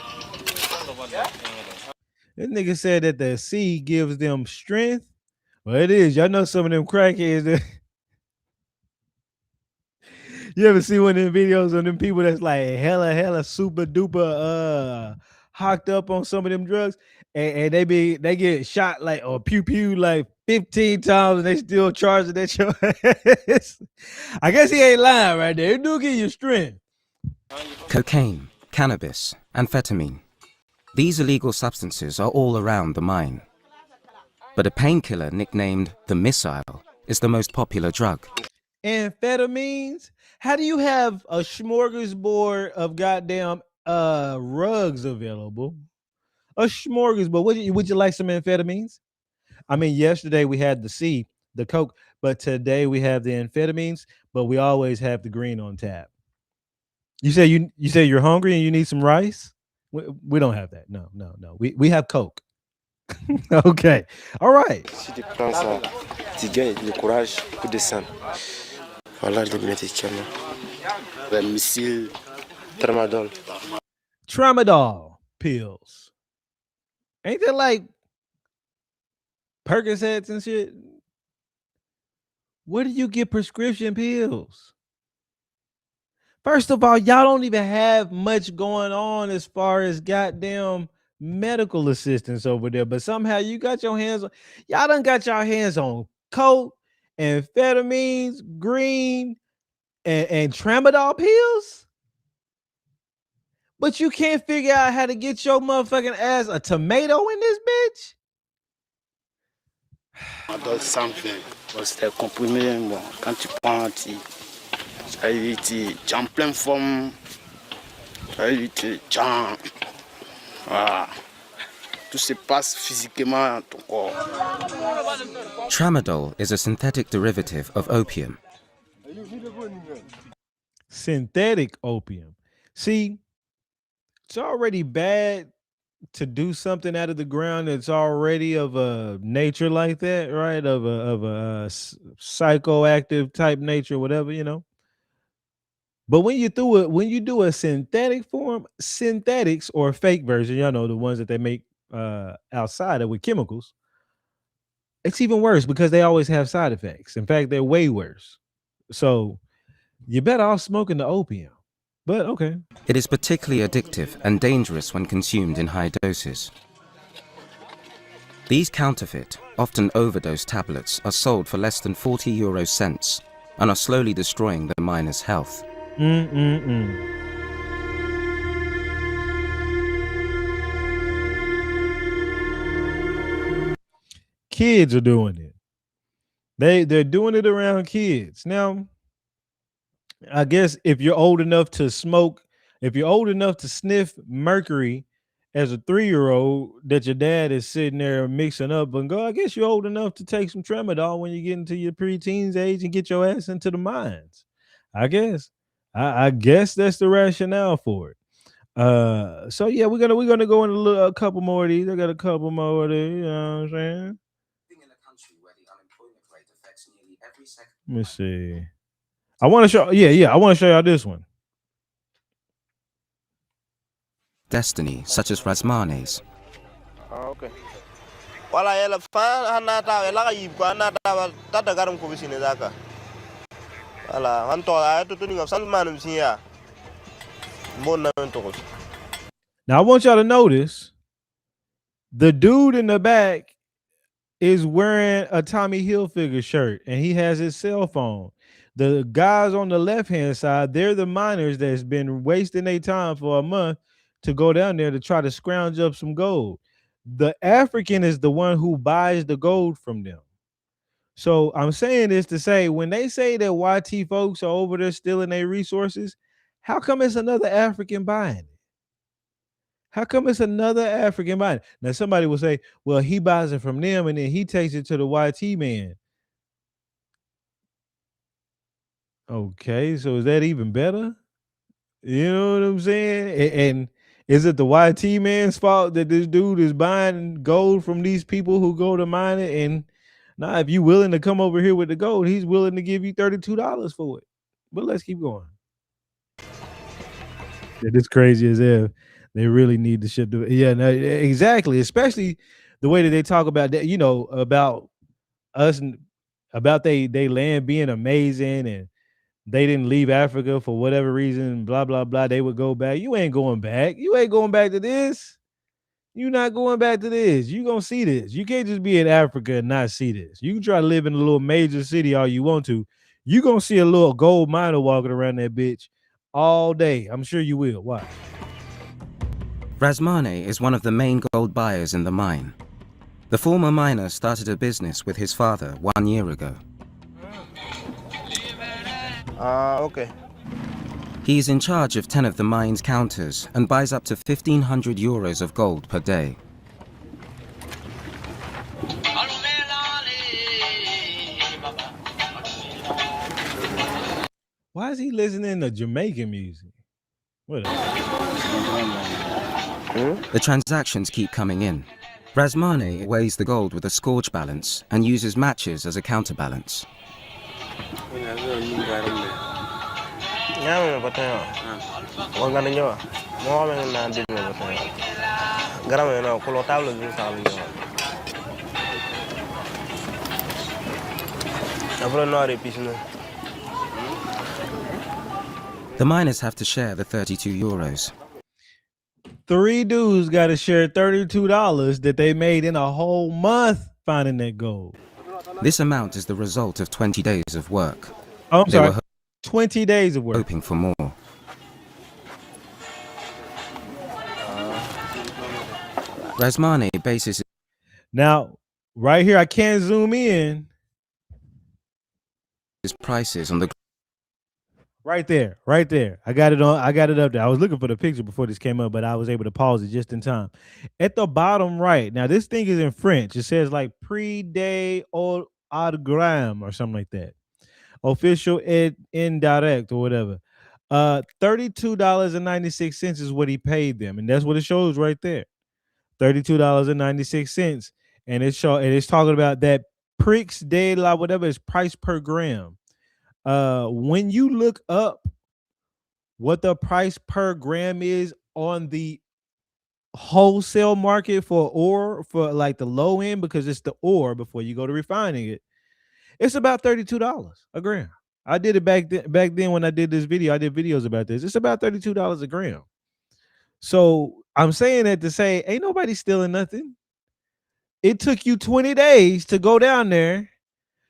This nigga said that the sea gives them strength. Well, it is. Y'all know some of them crackheads that you ever see one of them videos of them people that's like hella super duper hocked up on some of them drugs, and they get shot like or pew like 15 times and they still charging that show. I guess he ain't lying right there. It do give you strength. Cocaine, cannabis, amphetamine. These illegal substances are all around the mine. But a painkiller nicknamed the missile is the most popular drug. Amphetamines? How do you have a smorgasbord of goddamn rugs available? A smorgasbord. Would you like some amphetamines? I mean, yesterday we had the coke, but today we have the amphetamines, but we always have the green on tap. You say you're hungry and you need some rice? We don't have that. No. We have coke. Okay. All right. Si tu prends ça, tu gagnes le courage pour descendre. Voilà le médicament. Le missile, tramadol. Tramadol pills. Ain't that like Percocets and shit? Where do you get prescription pills? First of all, y'all don't even have much going on as far as goddamn medical assistance over there, but somehow you got your hands on, y'all done got your hands on coke, amphetamines, green, and tramadol pills. But you can't figure out how to get your motherfucking ass a tomato in this bitch. Adolphe sans fin. C'est comprimé, bon, quand tu prends, Ça a été en pleine forme. Ça a été voilà. Tout se passe physiquement dans ton corps. Tramadol is a synthetic derivative of opium. Synthetic opium. See, it's already bad to do something out of the ground that's already of a nature like that, right? Of a psychoactive type nature, whatever, you know. But when you do a synthetic form, synthetics or fake version, you know, the ones that they make outside of with chemicals, it's even worse because they always have side effects. In fact, they're way worse. So you're better off smoking the opium. But okay. It is particularly addictive and dangerous when consumed in high doses. These counterfeit, often overdose tablets are sold for less than 40 euro cents and are slowly destroying the miner's health. Kids are doing it. They're doing it around kids. Now, I guess if you're old enough to smoke, if you're old enough to sniff mercury as a 3-year-old that your dad is sitting there mixing up and go, I guess you're old enough to take some tramadol when you get into your preteens age and get your ass into the mines. I guess. I guess that's the rationale for it. So yeah, we're gonna go in a couple more of these. I got a couple more of these, you know what I'm saying? Let me see. I want to show, I want to show y'all this one. Destiny, such as Rasmane's. Okay. Wala yela fa hanata ela yib ko anata tata garam ko bisine zaka. Wala hanto ay to tuninga salmanum siya. Mbona nto. Now I want y'all to notice the dude in the back is wearing a Tommy Hilfiger shirt and he has his cell phone. The guys on the left-hand side, they're the miners that's been wasting their time for a month to go down there to try to scrounge up some gold. The African is the one who buys the gold from them. So I'm saying this to say, when they say that YT folks are over there stealing their resources, how come it's another African buying it? How come it's another African buying it? Now somebody will say, well, he buys it from them and then he takes it to the YT man. Okay, so is that even better? You know what I'm saying? And is it the YT man's fault that this dude is buying gold from these people who go to mine it? And now, if you willing to come over here with the gold, he's willing to give you $32 for it. But let's keep going. Yeah, this crazy as if they really need to ship the no, exactly. Especially the way that they talk about that, you know, about us and about they land being amazing and they didn't leave Africa for whatever reason, blah, blah, blah. They would go back. You ain't going back. You ain't going back to this. You're not going back to this. You gonna see this. You can't just be in Africa and not see this. You can try to live in a little major city all you want to. You gonna see a little gold miner walking around that bitch all day. I'm sure you will. Why? Rasmane is one of the main gold buyers in the mine. The former miner started a business with his father 1 year ago. Okay. He is in charge of 10 of the mine's counters and buys up to 1,500 euros of gold per day. Why is he listening to Jamaican music? What The transactions keep coming in. Rasmane weighs the gold with a scourge balance and uses matches as a counterbalance. The miners have to share the 32 euros. 3 dudes got to share $32 that they made in a whole month finding that gold. This amount is the result of 20 days of work. Oh, I'm sorry. 20 days of work. Hoping for more. Rasmane bases now right here. I can't zoom in. His prices on the Right there, right there. I got it on. I got it up there. I was looking for the picture before this came up, but I was able to pause it just in time. At the bottom right, now this thing is in French. It says like Prix de Autogram or something like that. Official ed indirect or whatever. $32.96 is what he paid them, and that's what it shows right there. $32.96, and it's talking about that Prix de la whatever is price per gram. When you look up what the price per gram is on the wholesale market for ore, for like the low end, because it's the ore before you go to refining it, it's about $32 a gram. I did it back then when I did this video. I did videos about this. It's about $32 a gram. So I'm saying that to say ain't nobody stealing nothing. It took you 20 days to go down there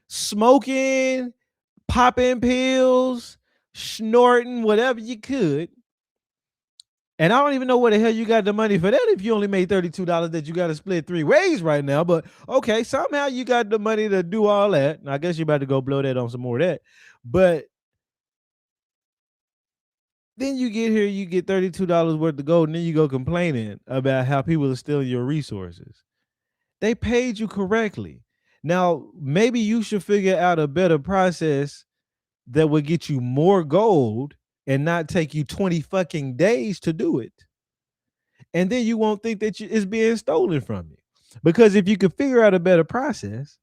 smoking, popping pills, snorting, whatever you could. And I don't even know where the hell you got the money for that if you only made $32 that you got to split 3 ways right now. But okay, somehow you got the money to do all that. And I guess you're about to go blow that on some more of that. But then you get here, you get $32 worth of gold, and then you go complaining about how people are stealing your resources. They paid you correctly. Now, maybe you should figure out a better process that would get you more gold and not take you 20 fucking days to do it. And then you won't think that it's being stolen from you. Because if you could figure out a better process,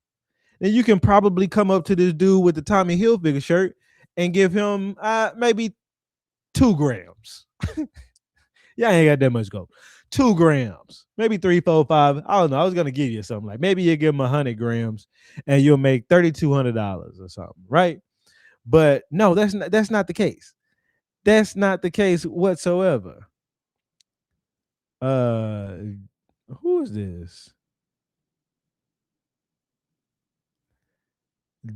then you can probably come up to this dude with the Tommy Hilfiger shirt and give him maybe 2 grams. Yeah, I ain't got that much gold. 2 grams, maybe 3, 4, 5. I don't know. I was gonna give you something like maybe you give him 100 grams and you'll make $3,200 or something, right? But no, that's not the case. That's not the case whatsoever. Who is this?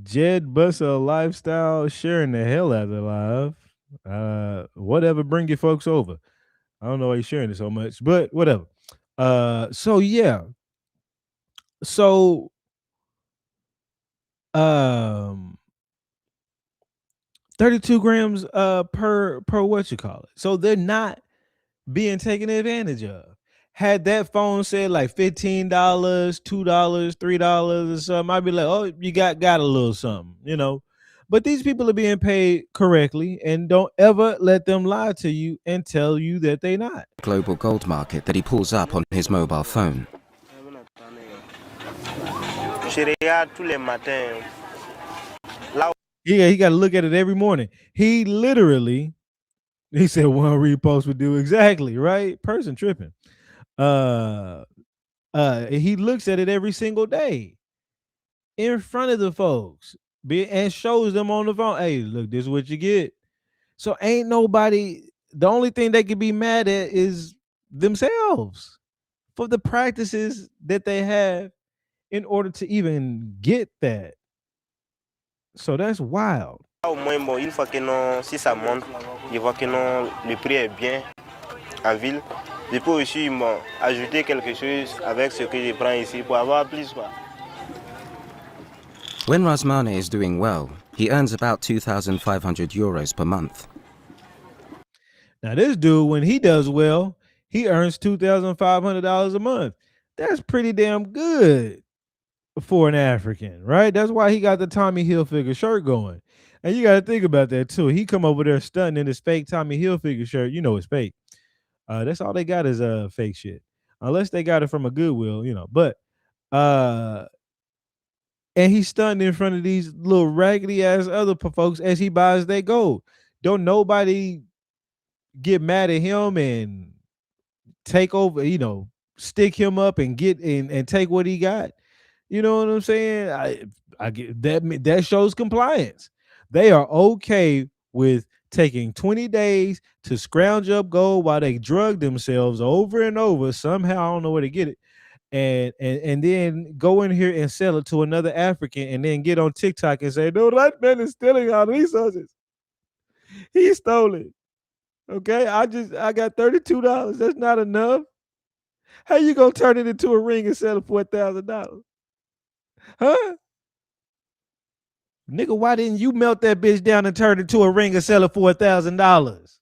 Jed Bussa Lifestyle sharing the hell out of live. Whatever, bring your folks over. I don't know why you're sharing it so much, but whatever. So yeah. So 32 grams per what you call it. So they're not being taken advantage of. Had that phone said like $15, $2, $3 or something, I'd be like, oh, you got a little something, you know. But these people are being paid correctly, and don't ever let them lie to you and tell you that they're not. Global gold market that he pulls up on his mobile phone. Yeah, he got to look at it every morning. He said one repost would do exactly, right? Person tripping. He looks at it every single day in front of the folks and shows them on the phone. Hey, look, this is what you get. So ain't nobody, the only thing they could be mad at is themselves for the practices that they have in order to even get that. So that's wild. Au moins, bon, une fois que non, si ça monte, je vois que non, le prix est bien en ville. Je peux aussi ajouter quelque chose avec ce que je prends ici pour avoir plus, quoi. When Rasmane is doing well, he earns about 2,500 euros per month. Now this dude, when he does well, he earns $2,500 a month. That's pretty damn good for an African, right? That's why he got the Tommy Hilfiger shirt going. And you got to think about that too. He come over there stunting in his fake Tommy Hilfiger shirt. You know it's fake. That's all they got is fake shit. Unless they got it from a Goodwill, you know. But and he's stunting in front of these little raggedy ass other folks as he buys their gold. Don't nobody get mad at him and take over, you know, stick him up and get and take what he got. You know what I'm saying? I get that shows compliance. They are okay with taking 20 days to scrounge up gold while they drug themselves over and over. Somehow, I don't know where to get it. And then go in here and sell it to another African and then get on TikTok and say, no, that man is stealing our resources. He stole it. Okay, I got $32. That's not enough. How you gonna turn it into a ring and sell it for $1,000? Huh? Nigga, why didn't you melt that bitch down and turn it into a ring and sell it for $1,000?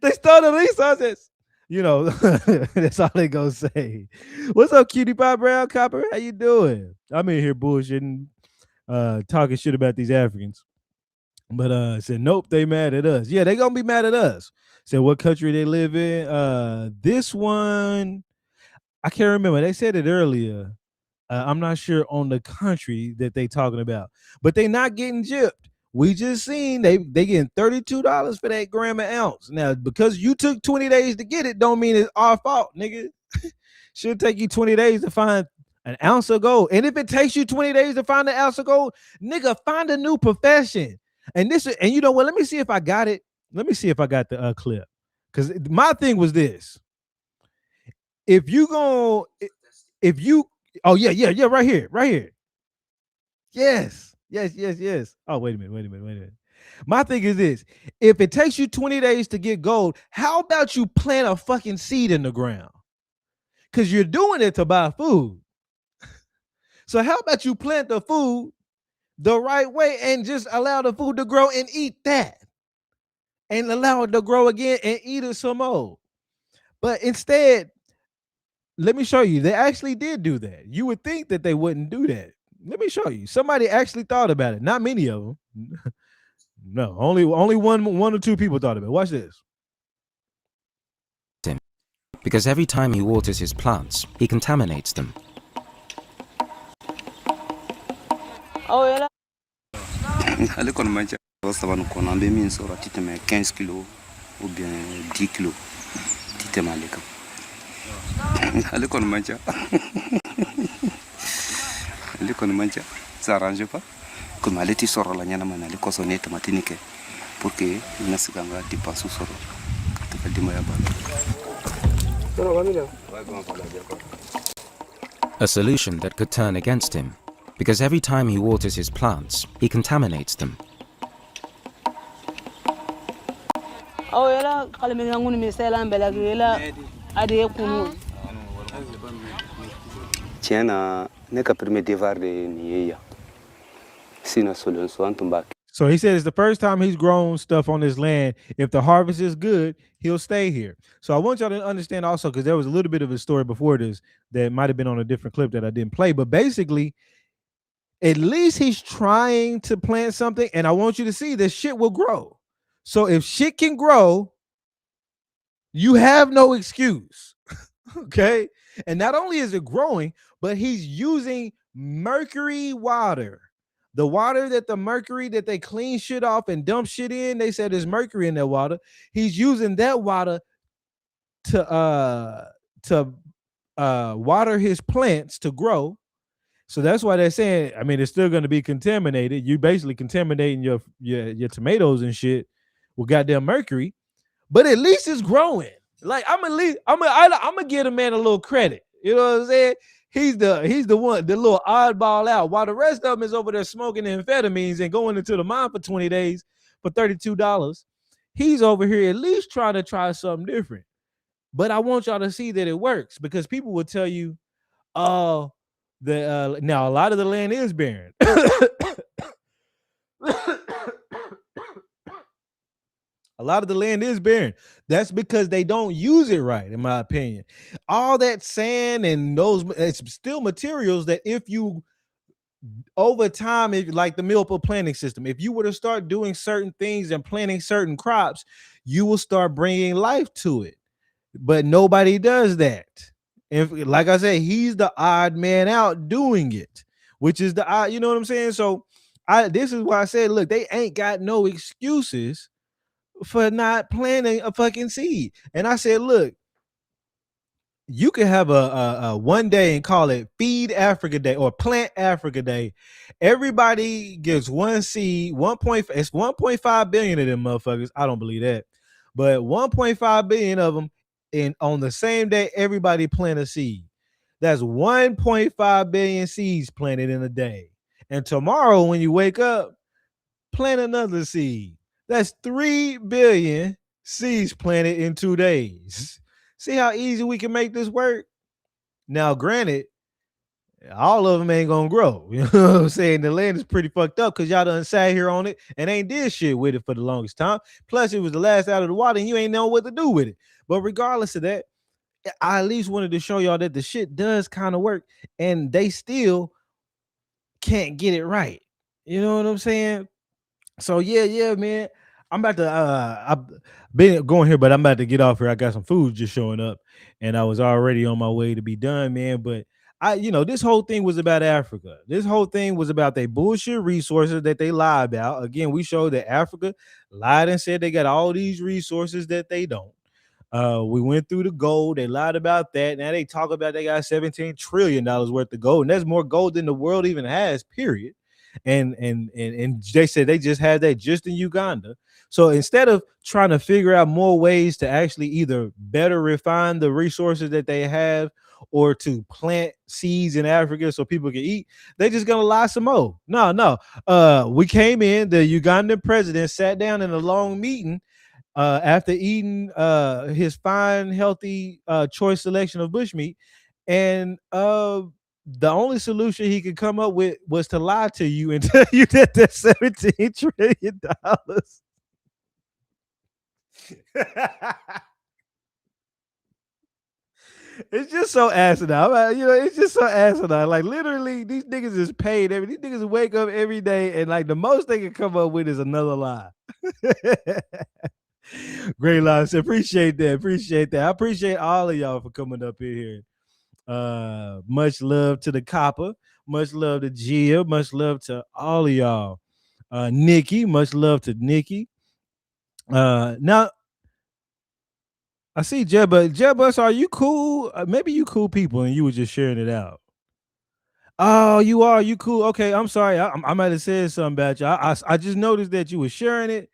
They stole the resources. You know, that's all they gonna say. What's up, cutie pie brown copper? How you doing? I'm in here bullshitting, talking shit about these Africans. But said nope, they mad at us. Yeah, they gonna be mad at us. Said what country they live in. This one, I can't remember. They said it earlier. I'm not sure on the country that they talking about, but they not getting gypped. We just seen they getting $32 for that gram an ounce. Now, because you took 20 days to get it, don't mean it's our fault, nigga. Should take you 20 days to find an ounce of gold. And if it takes you 20 days to find an ounce of gold, nigga, find a new profession. And you know what? Let me see if I got it. Let me see if I got the clip. Because my thing was this. If you oh yeah, right here. Yes. Oh, wait a minute. My thing is this. If it takes you 20 days to get gold, how about you plant a fucking seed in the ground? Because you're doing it to buy food. So how about you plant the food the right way and just allow the food to grow and eat that? And allow it to grow again and eat it some more. But instead, let me show you. They actually did do that. You would think that they wouldn't do that. Let me show you. Somebody actually thought about it. Not many of them. No, only one or two people thought about it. Watch this. Because every time he waters his plants, he contaminates them. Ale kɔni man ca saba ni kɔnɔ an bɛ min sɔrɔ a tɛ tɛmɛ 15 kilos ou bien 10 kilos tɛ tɛmɛ ale kan ale kɔni man ca ale kɔni man ca ça arrange pas comme ale tɛ sɔrɔ la ɲɛnama na ale kɔsɔn ne ye tamatini kɛ pour que n ka se ka n ka dépense sɔrɔ ka to ka denbaya balo. A solution that could turn against him, because every time he waters his plants, he contaminates them. Tiɲɛ na ne ka premier devoir de ye nin ye yan sinon solution an tun b'a kɛ. So he said it's the first time he's grown stuff on this land. If the harvest is good, he'll stay here. So I want y'all to understand also, because there was a little bit of a story before this that might have been on a different clip that I didn't play. But basically, at least he's trying to plant something. And I want you to see that shit will grow. So if shit can grow, you have no excuse. Okay. And not only is it growing, but he's using mercury water. The water that they clean shit off and dump shit in, they said there's mercury in that water. He's using that water to water his plants to grow. So that's why they're saying, I mean, it's still going to be contaminated. You basically contaminating your tomatoes and shit with goddamn mercury, but at least it's growing. Like I'm gonna give the man a little credit. You know what I'm saying? He's the one, the little oddball out, while the rest of them is over there smoking amphetamines and going into the mine for 20 days for $32. He's over here at least trying to try something different. But I want y'all to see that it works, because people will tell you, now a lot of the land is barren. A lot of the land is barren. That's because they don't use it right, in my opinion. All that sand and it's still materials that if you, over time, if like the millpul planting system, if you were to start doing certain things and planting certain crops, you will start bringing life to it. But nobody does that. If, like I said, he's the odd man out doing it, which is the odd, you know what I'm saying? So this is why I said, look, they ain't got no excuses for not planting a fucking seed. And I said, look, you can have a one day and call it Feed Africa Day or Plant Africa Day. Everybody gets one seed, it's 1.5 billion of them motherfuckers. I don't believe that. But 1.5 billion of them, and on the same day, everybody plant a seed. That's 1.5 billion seeds planted in a day. And tomorrow, when you wake up, plant another seed. That's 3 billion seeds planted in 2 days. See how easy we can make this work? Now, granted, all of them ain't gonna grow. You know what I'm saying? The land is pretty fucked up because y'all done sat here on it and ain't did shit with it for the longest time. Plus, it was the last out of the water, and you ain't know what to do with it. But regardless of that, I at least wanted to show y'all that the shit does kind of work, and they still can't get it right. You know what I'm saying? So yeah, man. I'm about to I've been going here, but I'm about to get off here. I got some food just showing up, and I was already on my way to be done, man. But this whole thing was about Africa. This whole thing was about they bullshit resources that they lie about. Again, we showed that Africa lied and said they got all these resources that they don't. We went through the gold. They lied about that. Now they talk about they got $17 trillion worth of gold, and that's more gold than the world even has. Period. And they said they just had that just in Uganda. So instead of trying to figure out more ways to actually either better refine the resources that they have or to plant seeds in Africa so people can eat, they just gonna lie some more. No. We came in, the Ugandan president sat down in a long meeting after eating his fine, healthy choice selection of bushmeat, and the only solution he could come up with was to lie to you and tell you that there's $17 trillion. It's just so asinine. It's just so asinine. Like literally, these niggas is paid. These niggas wake up every day, and like the most they can come up with is another lie. Great lie. So appreciate that. Appreciate that. I appreciate all of y'all for coming up in here. Much love to the copper. Much love to Gia. Much love to all of y'all. Nikki. Much love to Nikki. Now I see Jebus, are you cool? Maybe you cool people and you were just sharing it out. Oh, you are. You cool? Okay, I'm sorry. I might have said something about you. I just noticed that you were sharing it,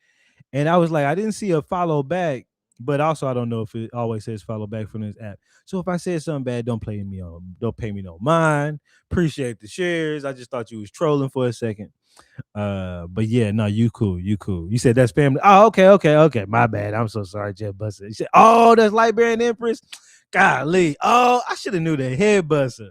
and I was like, I didn't see a follow back, but also I don't know if it always says follow back from this app. So if I said something bad, don't pay me no mind. Appreciate the shares. I just thought you was trolling for a second. But yeah, no, you cool. You said that's family. Oh, okay. My bad. I'm so sorry, Jeff Buster. You said, oh, that's Lightbearing Empress. Golly. Oh, I should have knew that head buster.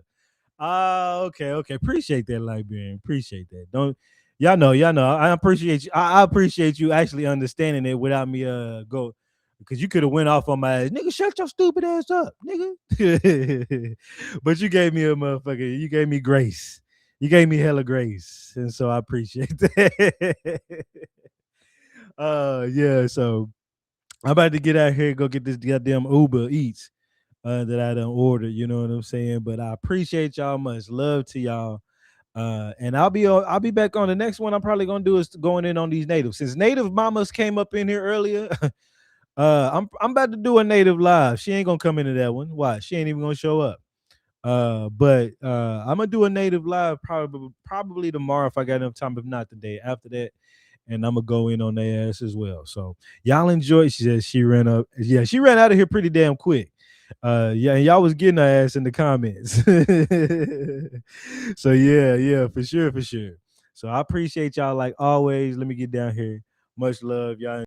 Oh, okay. Appreciate that, Lightbearing. Appreciate that. Don't y'all know. I appreciate you. I appreciate you actually understanding it without me go, because you could have went off on my ass. Nigga, shut your stupid ass up, nigga. But you gave me a motherfucker. You gave me grace. You gave me hella grace. And so I appreciate that. Yeah, so I'm about to get out here and go get this goddamn Uber Eats that I done ordered, you know what I'm saying? But I appreciate y'all. Much love to y'all. And I'll be back on the next one. I'm probably gonna do is going in on these natives. Since Native Mamas came up in here earlier, I'm about to do a native live. She ain't gonna come into that one. Why? She ain't even gonna show up. But I'm gonna do a native live probably tomorrow if I got enough time. If not, the day after that, and I'm gonna go in on their ass as well. So y'all enjoy. She says she ran up. Yeah, she ran out of here pretty damn quick. Yeah, and y'all was getting her ass in the comments. So yeah, for sure. So I appreciate y'all like always. Let me get down here. Much love, y'all.